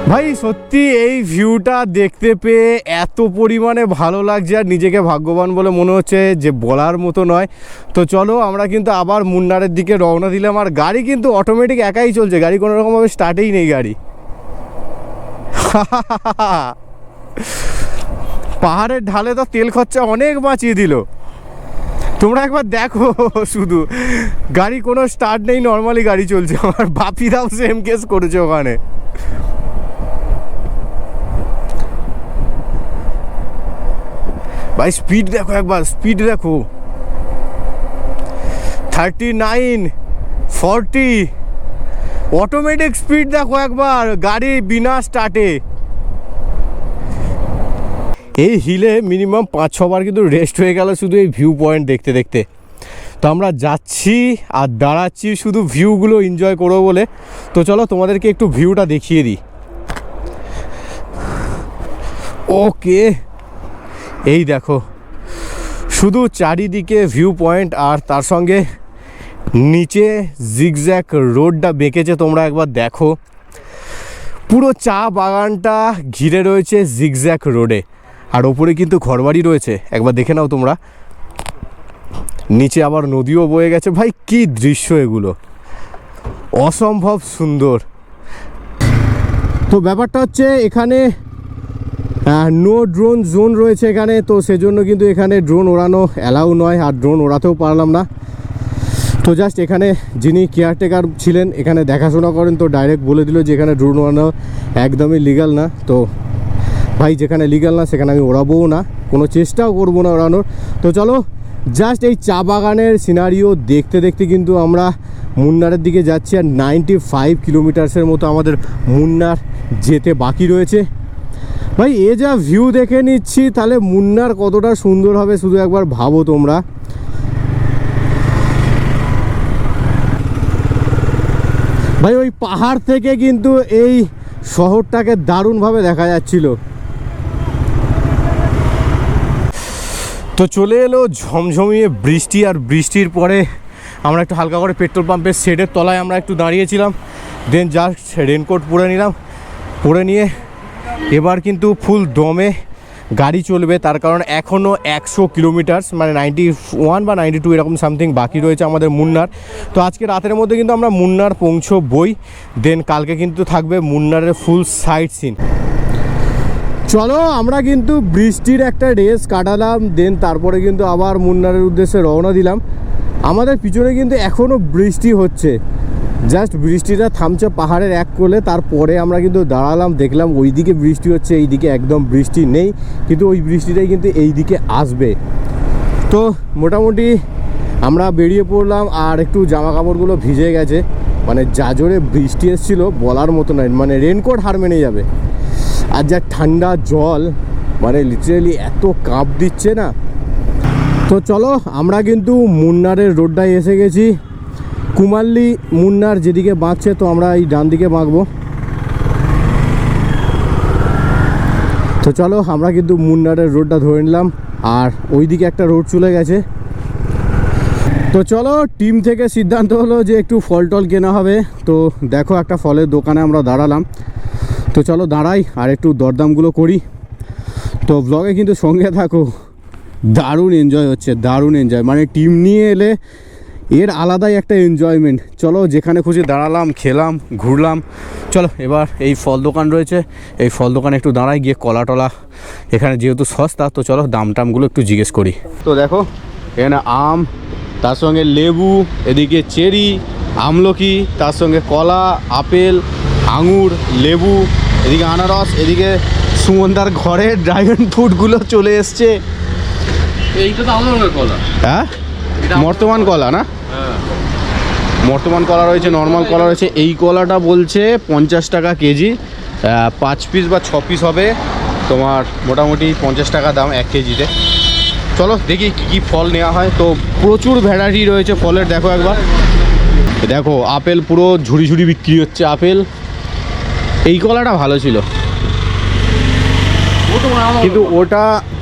ভাই সত্যি এই ভিউটা দেখতে পেয়ে এত পরিমাণে ভালো লাগছে, আর নিজেকে ভাগ্যবান বলে মনে হচ্ছে যে বলার মতো নয়। তো চলো, আমরা কিন্তু আবার মুন্নারের দিকে রওনা দিলাম। আর গাড়ি কিন্তু অটোমেটিক একাই চলছে, গাড়ি কোনো রকমভাবে স্টার্টেই নেই গাড়ি। পাহাড়ের ঢালে তো তেল খরচা অনেক বাঁচিয়ে দিল। তোমরা একবার দেখো, শুধু গাড়ি কোনো স্টার্ট নেই, নর্মালি গাড়ি চলছে। আমার বাপিরাও সেম কেস করেছে ওখানে। ভাই স্পিড দেখো একবার, স্পিড দেখো, 39, 40 অটোমেটিক স্পিড দেখো একবার, গাড়ি বিনা স্টার্টে। এই হিলে মিনিমাম 5-6 বার কিন্তু রেস্ট হয়ে গেল শুধু এই ভিউ পয়েন্ট দেখতে দেখতে। তো আমরা যাচ্ছি আর দাঁড়াচ্ছি শুধু ভিউগুলো এনজয় করবো বলে। তো চলো তোমাদেরকে একটু ভিউটা দেখিয়ে দিই। ওকে, এই দেখো শুধু চারিদিকে ভিউ পয়েন্ট, আর তার সঙ্গে নিচে জিগজ্যাগ রোডটা বেঁকেছে, তোমরা একবার দেখো। পুরো চা বাগানটা ঘিরে রয়েছে জিগজ্যাগ রোডে, আর ওপরে কিন্তু ঘরবাড়ি রয়েছে, একবার দেখে নাও তোমরা। নিচে আবার নদীও বয়ে গেছে। ভাই কি দৃশ্য এগুলো, অসম্ভব সুন্দর। তো ব্যাপারটা হচ্ছে এখানে নো ড্রোন জোন রয়েছে এখানে, তো সেজন্য কিন্তু এখানে ড্রোন ওড়ানো অ্যালাউ নয়, আর ড্রোন ওড়াতেও পারলাম না। তো জাস্ট এখানে যিনি কেয়ারটেকার ছিলেন, এখানে দেখাশোনা করেন, তো ডাইরেক্ট বলে দিল যে এখানে ড্রোন ওড়ানো একদমই লিগ্যাল না। তো ভাই যেখানে লিগ্যাল না সেখানে আমি ওড়াবোও না, কোনো চেষ্টাও করবো না ওড়ানোর। তো চলো, জাস্ট এই চা বাগানের সিনারিও দেখতে দেখতে কিন্তু আমরা মুন্নারের দিকে যাচ্ছি। আর 95 কিলোমিটার্সের মতো আমাদের মুন্নার যেতে বাকি রয়েছে। ভাই এ যা ভিউ দেখে নিচ্ছি, তাহলে মুন্নার কতটা সুন্দর হবে শুধু একবার ভাবো তোমরা। ভাই ওই পাহাড় থেকে কিন্তু এই শহরটাকে দারুণভাবে দেখা যাচ্ছিল। তো চলে এলো ঝমঝমিয়ে বৃষ্টি, আর বৃষ্টির পরে আমরা একটু হালকা করে পেট্রোল পাম্পের শেডের তলায় আমরা একটু দাঁড়িয়েছিলাম। দেন জাস্ট রেনকোট পরে নিলাম, পরে নিয়ে এবার কিন্তু ফুল দমে গাড়ি চলবে। তার কারণ এখনও 100 কিলোমিটার্স মানে 91 বা 92 এরকম সামথিং বাকি রয়েছে আমাদের মুন্নার। তো আজকে রাতের মধ্যে কিন্তু আমরা মুন্নার পৌঁছবই। দেন কালকে কিন্তু থাকবে মুন্নারের ফুল সাইট সিন। চলো আমরা কিন্তু বৃষ্টির একটা রেস কাটালাম, দেন তারপরে কিন্তু আবার মুন্নারের উদ্দেশ্যে রওনা দিলাম। আমাদের পিছনে কিন্তু এখনও বৃষ্টি হচ্ছে, জাস্ট বৃষ্টিটা থামছে পাহাড়ের এক কোলে। তারপরে আমরা কিন্তু দাঁড়ালাম, দেখলাম ওইদিকে বৃষ্টি হচ্ছে, এইদিকে একদম বৃষ্টি নেই, কিন্তু ওই বৃষ্টিটাই কিন্তু এইদিকে আসবে। তো মোটামুটি আমরা বেরিয়ে পড়লাম, আর একটু জামা কাপড়গুলো ভিজে গেছে, মানে যা জোরে বৃষ্টি এসেছিলো বলার মতো নয়, মানে রেনকোট হার মেনে যাবে। আর যা ঠান্ডা জল, মানে লিটারেলি এত কাঁপ দিচ্ছে না। তো চলো আমরা কিন্তু মুন্নারের রোডটায় এসে গেছি। কুমাল্লি মুন্নার যেদিকে বাঁকছে, তো আমরা এই ডান দিকে বাঁকবো। তো চলো আমরা কিন্তু মুন্নারের রোডটা ধরে নিলাম, আর ওইদিকে একটা রোড চলে গেছে। তো চলো টিম থেকে সিদ্ধান্ত হলো যে একটু ফল টল কেনা হবে। তো দেখো একটা ফলের দোকানে আমরা দাঁড়ালাম। তো চলো দাঁড়াই আর একটু দরদামগুলো করি। তো ব্লগে কিন্তু সঙ্গে থাকো, দারুণ এনজয় হচ্ছে, দারুণ এনজয়, মানে টিম নিয়ে এলে এর আলাদাই একটা এনজয়মেন্ট। চলো যেখানে খুশি দাঁড়ালাম, খেলাম, ঘুরলাম। চলো এবার এই ফল দোকান রয়েছে, এই ফল দোকানে একটু দাঁড়াই, গিয়ে কলা টলা এখানে যেহেতু সস্তা, তো চলো দাম টামগুলো একটু জিজ্ঞেস করি। তো দেখো এখানে আম, তার সঙ্গে লেবু, এদিকে চেরি, আমলকি, তার সঙ্গে কলা, আপেল, আঙুর, লেবু, এদিকে আনারস, এদিকে সুমনদার ঘরে ড্রাগন ফ্রুটগুলো চলে এসছে। এইটা তো আমাদের কলা। হ্যাঁ বর্তমান কলা না, বর্তমান কলা রয়েছে, নর্মাল কলা রয়েছে। এই কলাটা বলছে 50 টাকা কেজি, 5 পিস বা 6 পিস হবে তোমার, মোটামুটি 50 টাকা দাম 1 কেজিতে। চলো দেখি কী কী ফল নেওয়া হয়। তো প্রচুর ভ্যারাইটি রয়েছে ফলের, দেখো একবার, দেখো আপেল পুরো ঝুড়ি ঝুড়ি বিক্রি হচ্ছে আপেল। এই কলাটা ভালো ছিল,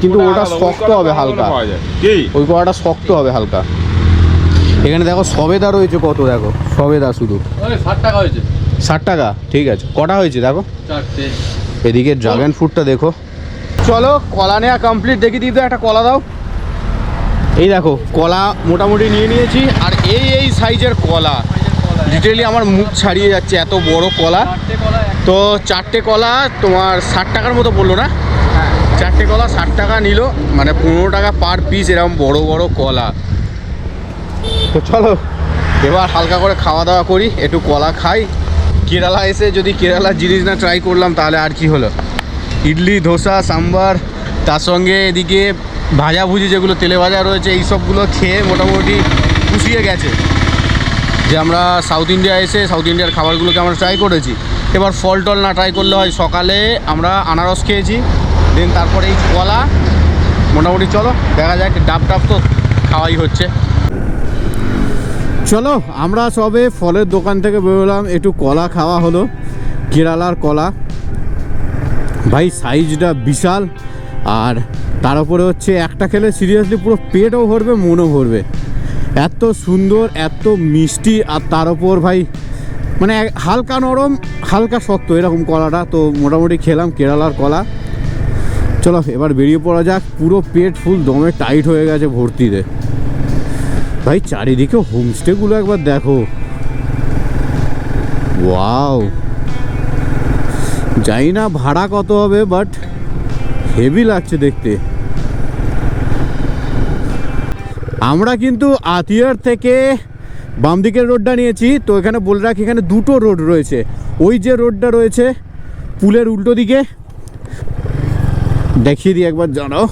কিন্তু ওটা শক্ত হবে হালকা, ওই কলাটা শক্ত হবে হালকা। এখানে দেখো সবেদা রয়েছে কত, দেখো সবেদা শুধু 60 টাকা হয়েছে। 60 টাকা, ঠিক আছে। কটা হয়েছে দেখো, 4টে। এদিকে ড্রাগন ফ্রুটটা দেখো। চলো কলা নেওয়া কমপ্লিট, দেখি দিদি একটা কলা দাও। এই দেখো কলা মোটামুটি নিয়ে নিয়েছি, আর এই সাইজের কলা লিটারেলি আমার মুখ ছাড়িয়ে যাচ্ছে, এত বড় কলা। তো 4টে কলা তোমার 60 টাকার মতো পড়লো না? 4টে কলা 60 টাকা নিল, মানে 15 টাকা পার পিস, এরকম বড় বড় কলা। তো চলো এবার হালকা করে খাওয়া দাওয়া করি, একটু কলা খাই। কেরালা এসে যদি কেরালার জিনিস না ট্রাই করলাম তাহলে আর কি হলো। ইডলি, ধোসা, সাম্বার, তার সঙ্গে এদিকে ভাজাভুজি যেগুলো তেলে ভাজা রয়েছে, এই সবগুলো খেয়ে মোটামুটি পুষিয়ে গেছে যে আমরা সাউথ ইন্ডিয়া এসে সাউথ ইন্ডিয়ার খাবারগুলোকে আমরা ট্রাই করেছি। এবার ফল টল না ট্রাই করলে হয়। সকালে আমরা আনারস খেয়েছি, দেন তারপরে এই কলা, মোটামুটি চলো দেখা যাক। ডাব টাব তো খাওয়াই হচ্ছে। চলো আমরা সবে ফলের দোকান থেকে বেরোলাম, একটু কলা খাওয়া হলো, কেরালার কলা। ভাই সাইজটা বিশাল, আর তার উপরে হচ্ছে একটা খেলে সিরিয়াসলি পুরো পেটও ভরবে, মনও ভরবে, এত সুন্দর, এত মিষ্টি। আর তার উপর ভাই মানে হালকা নরম হালকা শক্ত এরকম কলাটা। তো মোটামুটি খেলাম কেরালার কলা। চলো এবার বেরিয়ে পড়া যাক, পুরো পেট ফুল দমে টাইট হয়ে গেছে ভর্তিতে। ভাই চারিদিকে হোমস্টেগুলো একবার দেখো, ওয়াও। জানি না ভাড়া কত হবে, বাট হেভি লাগছে দেখতে। আমরা কিন্তু আতিয়ার থেকে বাম দিকের রোডটা নিয়েছি। তো এখানে বলে রাখি, এখানে দুটো রোড রয়েছে। ওই যে রোডটা রয়েছে পুলের উল্টো দিকে, দেখিয়ে দিই একবার জানাও।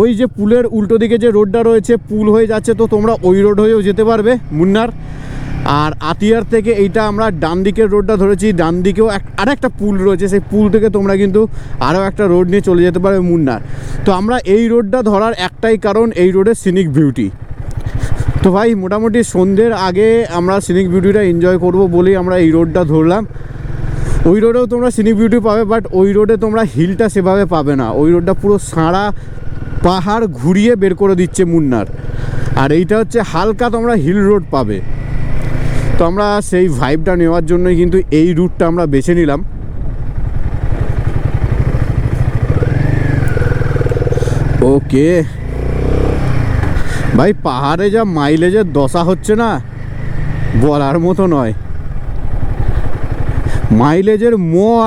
ওই যে পুলের উল্টো দিকে যে রোডটা রয়েছে, পুল হয়ে যাচ্ছে, তো তোমরা ওই রোড হয়েও যেতে পারবে মুন্নার। আর আতিয়ার থেকে এইটা আমরা ডান দিকের রোডটা ধরেছি, ডান দিকেও আরেকটা পুল রয়েছে, সেই পুল থেকে তোমরা কিন্তু আরও একটা রোড নিয়ে চলে যেতে পারবে মুন্নার। তো আমরা এই রোডটা ধরার একটাই কারণ, এই রোডের সিনিক বিউটি। তো ভাই মোটামুটি সন্ধ্যের আগে আমরা সিনিক বিউটিটা এনজয় করব বলেই আমরা এই রোডটা ধরলাম। ওই রোডেও তোমরা সিনিক বিউটি পাবে, বাট ওই রোডে তোমরা হিলটা সেভাবে পাবে না, ওই রোডটা পুরো সারা পাহাড় ঘুরিয়ে বের করে দিচ্ছে মুন্নার। আর এইটা হচ্ছে হালকা তোমরা হিল রোড পাবে। তো আমরা সেই ভাইবটা নেওয়ার জন্যই কিন্তু এই রুটটা আমরা বেছে নিলাম। ওকে ভাই, পাহাড়ে যা মাইলেজের দশা হচ্ছে না বলার মতো নয়। মাইলেজের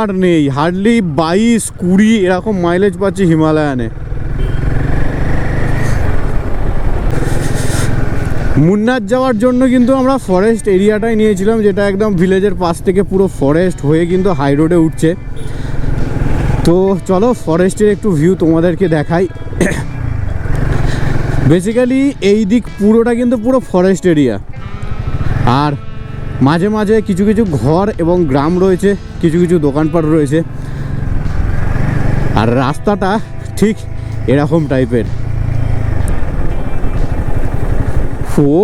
আর নেই, হার্ডলি 22-20 এরকম মাইলেজ পাচ্ছি হিমালয়ানে। মুন্নার যাওয়ার জন্য কিন্তু আমরা ফরেস্ট এরিয়াটাই নিয়েছিলাম, যেটা একদম ভিলেজের পাশ থেকে পুরো ফরেস্ট হয়ে কিন্তু হাই রোডে উঠছে। তো চলো ফরেস্টের একটু ভিউ তোমাদেরকে দেখাই। বেসিক্যালি এই দিক পুরোটা কিন্তু পুরো ফরেস্ট এরিয়া, আর মাঝে মাঝে কিছু কিছু ঘর এবং গ্রাম রয়েছে, কিছু কিছু দোকানপাট রয়েছে, আর রাস্তাটা ঠিক এরকম টাইপের। ও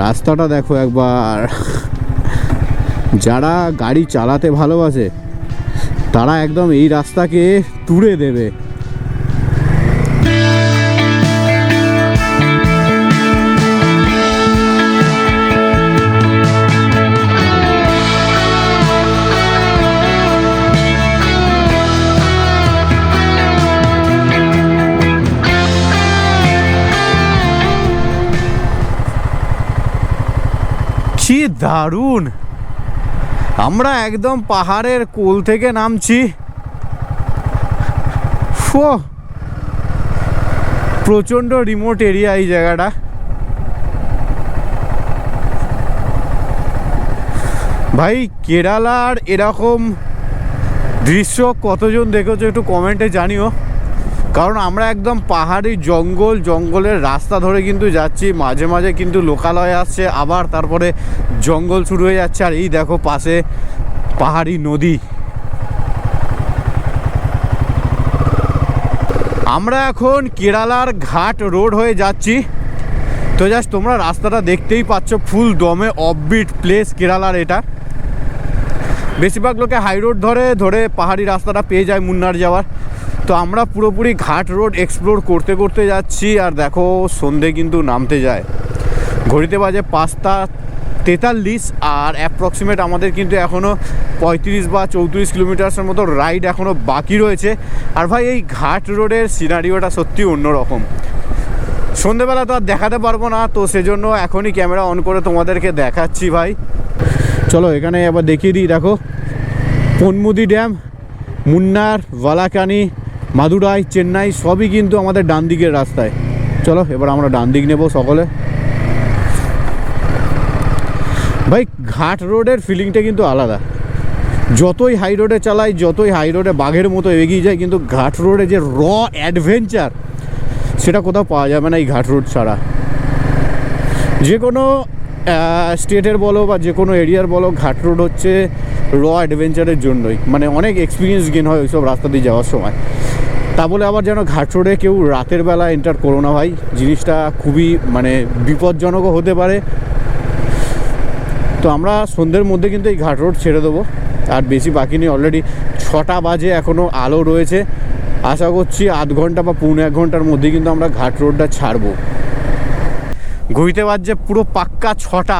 রাস্তাটা দেখো একবার, যারা গাড়ি চালাতে ভালোবাসে তারা একদম এই রাস্তাকে তুড়ে দেবে। কি দারুণ, আমরা একদম পাহাড়ের কোল থেকে নামছি। প্রচণ্ড রিমোট এরিয়া এই জায়গাটা। ভাই কেরালার এরকম দৃশ্য কতজন দেখেছো একটু কমেন্টে জানিও, কারণ আমরা একদম পাহাড়ি জঙ্গলের রাস্তা ধরে কিন্তু যাচ্ছি, মাঝে মাঝে কিন্তু লোকালয় আসছে, আবার তারপরে জঙ্গল শুরু হয়ে যাচ্ছে, আর এই দেখো পাশে পাহাড়ি নদী। আমরা এখন কেরালার ঘাট রোড হয়ে যাচ্ছি। তো জাস্ট তোমরা রাস্তাটা দেখতেই পাচ্ছ, ফুল দমে অফবিট প্লেস কেরালার এটা। বেশিরভাগ লোকে হাই রোড ধরে পাহাড়ি রাস্তাটা পেয়ে যায় মুন্নার যাওয়ার। তো আমরা পুরোপুরি ঘাট রোড এক্সপ্লোর করতে করতে যাচ্ছি, আর দেখো সন্ধে কিন্তু নামতে যায়, ঘড়িতে বাজে 5:43, আর অ্যাপ্রক্সিমেট আমাদের কিন্তু এখনও 35 বা 34 কিলোমিটার্সের মতো রাইড এখনও বাকি রয়েছে। আর ভাই এই ঘাট রোডের সিনারিওটা সত্যি অন্যরকম, সন্ধেবেলা তো আর দেখাতে পারবো না, তো সেজন্য এখনই ক্যামেরা অন করে তোমাদেরকে দেখাচ্ছি ভাই। চলো এখানে আবার দেখিয়ে দিই, দেখো পনমুদি ড্যাম, মুন্নার, ভালাকানি, মাদুরাই, চেন্নাই সবই কিন্তু আমাদের ডান দিকের রাস্তায়। চলো এবার আমরা ডান দিক নেব সকলে। ভাই ঘাট রোডের ফিলিংটা কিন্তু আলাদা, যতই হাই রোডে চালাই, যতই হাই রোডে বাঘের মতো এগিয়ে যায়, কিন্তু ঘাট রোডে যে অ্যাডভেঞ্চার সেটা কোথাও পাওয়া যাবে না এই ঘাট রোড ছাড়া। যে কোনো স্টেটের বলো বা যে কোনো এরিয়ার বলো, ঘাট রোড হচ্ছে অ্যাডভেঞ্চারের জন্যই, মানে অনেক এক্সপিরিয়েন্স গেন হয় ওইসব রাস্তা দিয়ে যাওয়ার সময়। তা বলে আবার যেন ঘাট রোডে কেউ রাতের বেলা এন্টার করো না ভাই, জিনিসটা খুবই মানে বিপজ্জনকও হতে পারে। তো আমরা সন্ধ্যের মধ্যে কিন্তু এই ঘাট রোড ছেড়ে দেবো, আর বেশি বাকি নেই, অলরেডি 6টা বাজে, এখনও আলো রয়েছে। আশা করছি আধ ঘন্টা বা 1.5 ঘন্টার মধ্যে কিন্তু আমরা ঘাট রোডটা ছাড়বো। ঘুরতে বাজছে পুরো পাক্কা 6টা।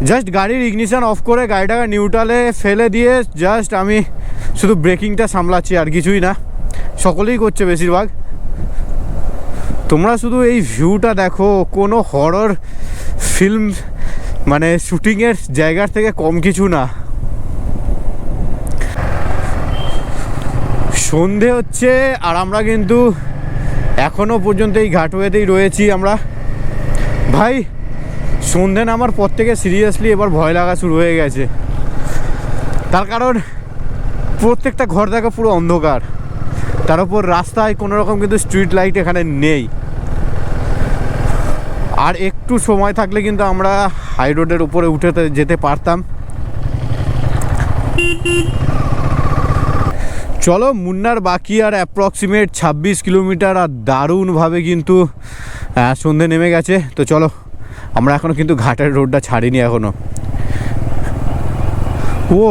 জাস্ট গাড়ির ইগনিশন অফ করে গাড়িটাকে নিউট্রালে ফেলে দিয়ে জাস্ট আমি শুধু ব্রেকিংটা সামলাচ্ছি, আর কিছুই না, সকলেই করছে বেশিরভাগ। তোমরা শুধু এই ভিউটা দেখো, কোনো হরর ফিল্ম মানে শুটিংয়ের জায়গার থেকে কম কিছু না। সন্ধে হচ্ছে, আর আমরা কিন্তু এখনও পর্যন্ত এই ঘাটওয়েতেই রয়েছি আমরা। ভাই সন্ধে নামার পর থেকে সিরিয়াসলি এবার ভয় লাগা শুরু হয়ে গেছে, তার কারণ প্রত্যেকটা ঘর দেখো পুরো অন্ধকার, তার উপর রাস্তায় কোনো রকম কিন্তু স্ট্রিট লাইট এখানে নেই। আর একটু সময় থাকলে কিন্তু আমরা হাই রোডের উপরে উঠে যেতে পারতাম। চলো, মুন্নার বাকি আর অ্যাপ্রক্সিমেট 26 কিলোমিটার, আর দারুণভাবে কিন্তু সন্ধে নেমে গেছে। তো চলো, আমরা এখনও কিন্তু ঘাটের রোডটা ছাড়িনি এখনও। ও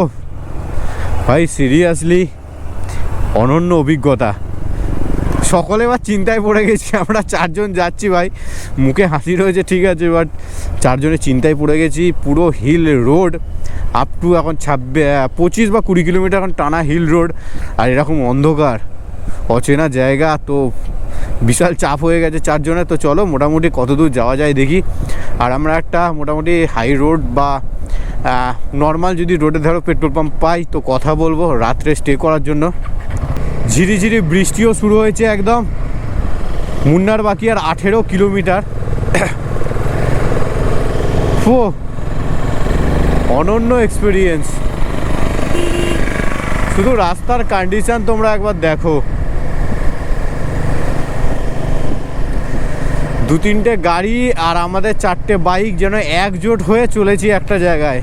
ভাই, সিরিয়াসলি অনন্য অভিজ্ঞতা। সকলে এবার চিন্তায় পড়ে গেছি, আমরা 4 জন যাচ্ছি ভাই, মুখে হাসি রয়েছে ঠিক আছে, বাট 4 জনে চিন্তায় পড়ে গেছি। পুরো হিল রোড আপ টু এখন 25 বা 20 কিলোমিটার এখন টানা হিল রোড, আর এরকম অন্ধকার, অচেনা জায়গা, তো বিশাল চাপ হয়ে গেছে 4 জনের। তো চলো মোটামুটি কত দূর যাওয়া যায় দেখি। আর আমরা একটা মোটামুটি হাই রোড বা নর্মাল যদি রোডে ধরো পেট্রোল পাম্প পাই তো কথা বলবো রাত্রে স্টে করার জন্য। ঝিরিঝিরি বৃষ্টিও শুরু হয়েছে একদম। মুন্নার বাকি আর 18 কিলোমিটার। ও অনন্য এক্সপিরিয়েন্স। শুধু রাস্তার কন্ডিশন তোমরা একবার দেখো, 2-3টে গাড়ি আর আমাদের 4টে বাইক যেন একজোট হয়ে চলেছি একটা জায়গায়।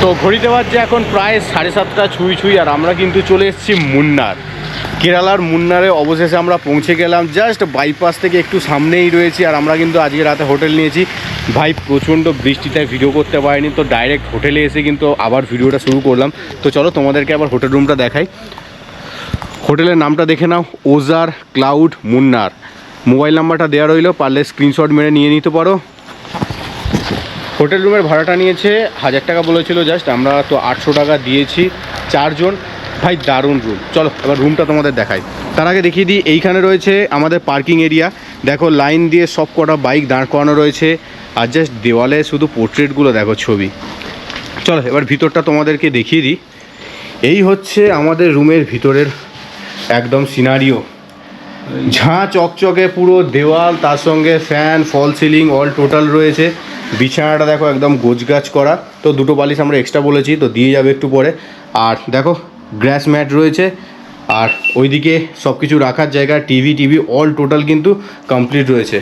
তো ঘড়িতে বাজছে এখন প্রায় 7:30 ছুঁই, আর আমরা কিন্তু চলে এসেছি মুন্নার। কেরালার মুন্নারে অবশেষে আমরা পৌঁছে গেলাম। জাস্ট বাইপাস থেকে একটু সামনেই রয়েছি। আর আমরা কিন্তু আজকে রাতে হোটেল নিয়েছি। ভাই প্রচণ্ড বৃষ্টিতে ভিডিও করতে পারিনি, তো ডাইরেক্ট হোটেলে এসে কিন্তু আবার ভিডিওটা শুরু করলাম। তো চলো তোমাদেরকে আবার হোটেল রুমটা দেখাই। হোটেলের নামটা দেখে নাও, ওজার ক্লাউড মুন্নার। মোবাইল নাম্বারটা দেওয়া রইলো, পারলে স্ক্রিনশট মেরে নিয়ে নিতে পারো। হোটেল রুমের ভাড়াটা নিয়েছে 1000 টাকা বলেছিল, জাস্ট আমরা তো 800 টাকা দিয়েছি 4 জন। ভাই দারুণ রুম। চলো এবার রুমটা তোমাদের দেখাই। তার আগে দেখিয়ে দিই, এইখানে রয়েছে আমাদের পার্কিং এরিয়া। দেখো লাইন দিয়ে সব কটা বাইক দাঁড় করানো রয়েছে, আর জাস্ট দেওয়ালে শুধু পোর্ট্রেটগুলো দেখো, ছবি। চলো এবার ভিতরটা তোমাদেরকে দেখিয়ে দিই। এই হচ্ছে আমাদের রুমের ভিতরের একদম সিনারিও। ঝাঁ চকচকে পুরো দেওয়াল, তার সঙ্গে ফ্যান, ফল সিলিং অল টোটাল রয়েছে। বিছানাটা দেখো একদম গোছগাছ করা। তো 2টো বালিশ আমরা এক্সট্রা বলেছি, তো দিয়ে যাবে একটু পরে। আর দেখো গ্রাস ম্যাট রয়েছে, আর ওইদিকে সব কিছু রাখার জায়গা, টিভি অল টোটাল কিন্তু কমপ্লিট রয়েছে।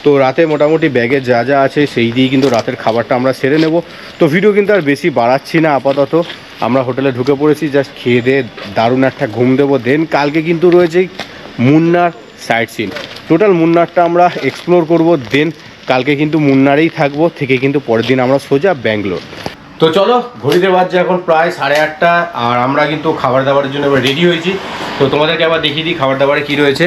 তো রাতে মোটামুটি ব্যাগে যা যা আছে সেই দিয়েই কিন্তু রাতের খাবারটা আমরা সেরে নেব। তো ভিডিও কিন্তু আর বেশি বাড়াচ্ছি না আপাতত। আমরা হোটেলে ঢুকে পড়েছি, জাস্ট খেয়ে দিয়ে দারুণ একটা ঘুম দেবো। দেন কালকে কিন্তু রয়েছে মুন্নার সাইট সিন। টোটাল মুন্নারটা আমরা এক্সপ্লোর করব। দেন কালকে কিন্তু মুন্নারেই থাকবো, থেকে কিন্তু পরের দিন আমরা সোজা ব্যাঙ্গালোর। তো চলো, ঘড়িতে বাজছে এখন প্রায় 8:30, আর আমরা কিন্তু খাবার দাবারের জন্য এবার রেডি হয়েছি। তো তোমাদেরকে আবার দেখিয়ে দিই খাবার দাবারে কী রয়েছে।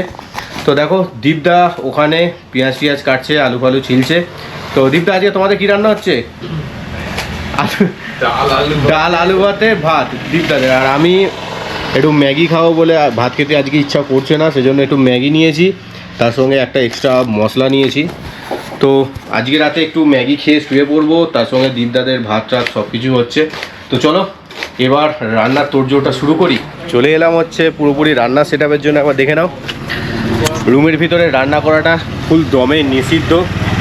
তো দেখো দীপদা ওখানে পেঁয়াজ কাটছে, আলু ফালু ছিলছে। তো দীপদা আজকে তোমাদের কী রান্না হচ্ছে? ডাল, আলু ভাতে, ভাত দীপদাদের। আর আমি একটু ম্যাগি খাবো বলে, ভাত খেতে আজকে ইচ্ছা করছে না, সেজন্য একটু ম্যাগি নিয়েছি, তার সঙ্গে একটা এক্সট্রা মশলা নিয়েছি। তো আজকে রাতে একটু ম্যাগি খেয়ে শুয়ে পড়বো, তার সঙ্গে দীপদাদের ভাত টাত সব কিছু হচ্ছে। তো চলো এবার রান্নার তোড়জোড়টা শুরু করি। চলে এলাম হচ্ছে পুরোপুরি রান্নার সেটআপের জন্য। একবার দেখে নাও, রুমের ভিতরে রান্না করাটা ফুল দমে নিষিদ্ধ,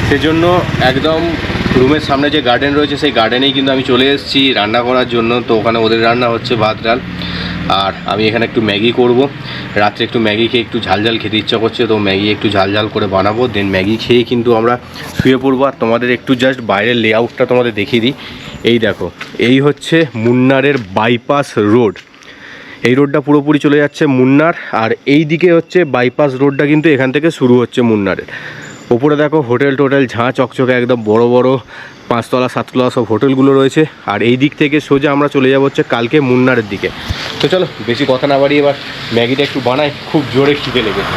সেজন্য একদম রুমের সামনে যে গার্ডেন রয়েছে সেই গার্ডেনেই কিন্তু আমি চলে এসেছি রান্না করার জন্য। তো ওখানে ওদের রান্না হচ্ছে ভাত ডাল, আর আমি এখানে একটু ম্যাগি করব। রাত্রে একটু ম্যাগি খেয়ে একটু ঝালঝাল খেতে ইচ্ছা করছে, তো ম্যাগি একটু ঝালঝাল করে বানাবো। দেন ম্যাগি খেয়ে কিন্তু আমরা শুয়ে পড়বো। আর তোমাদের একটু জাস্ট বাইরের লেআউটটা তোমাদের দেখিয়ে দিই। এই দেখো, এই হচ্ছে মুন্নারের বাইপাস রোড। এই রোডটা পুরোপুরি চলে যাচ্ছে মুন্নার, আর এই দিকে হচ্ছে বাইপাস রোডটা কিন্তু এখান থেকে শুরু হচ্ছে মুন্নারের। ওপরে দেখো হোটেল টোটেল ঝাঁ চকচকে একদম বড় বড় 5 তলা 7 তলা সব হোটেলগুলো রয়েছে। আর এই দিক থেকে সোজা আমরা চলে যাবো হচ্ছে কালকে মুন্নারের দিকে। তো চলো বেশি কথা না বাড়িয়ে এবার ম্যাগিটা একটু বানাই, খুব জোরে খিদে লেগেছে।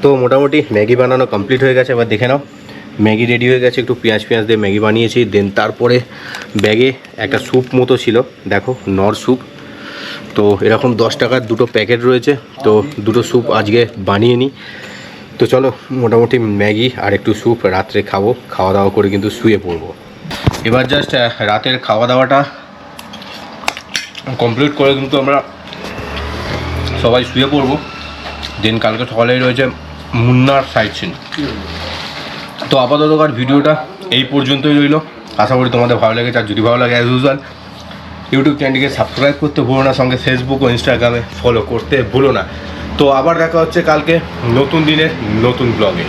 তো মোটামুটি ম্যাগি বানানো কমপ্লিট হয়ে গেছে। এবার দেখে নাও ম্যাগি রেডি হয়ে গেছে। একটু পেঁয়াজ দিয়ে ম্যাগি বানিয়েছি। দেন তারপরে ব্যাগে একটা স্যুপ মতো ছিল, দেখো নর স্যুপ। তো এরকম 10 টাকার 2টো প্যাকেট রয়েছে, তো 2টো স্যুপ আজকে বানিয়ে নিই। তো চলো মোটামুটি ম্যাগি আর একটু স্যুপ রাত্রে খাবো, খাওয়া দাওয়া করে কিন্তু শুয়ে পড়বো। এবার জাস্ট রাতের খাওয়া দাওয়াটা কমপ্লিট করে কিন্তু আমরা সবাই শুয়ে পড়বো। দেন কালকে সকালেই রয়েছে মুন্নার সাইট সিন। তো আপাততকার ভিডিওটা এই পর্যন্তই রইল। আশা করি তোমাদের ভালো লেগেছে। আর যদি ভালো লাগে অ্যাজ ইউজুয়াল ইউটিউব চ্যানেলটিকে সাবস্ক্রাইব করতে ভুলো না, সঙ্গে ফেসবুক ও ইনস্টাগ্রামে ফলো করতে ভুলো না। তো আবার দেখা হচ্ছে কালকে নতুন দিনের নতুন ব্লগে।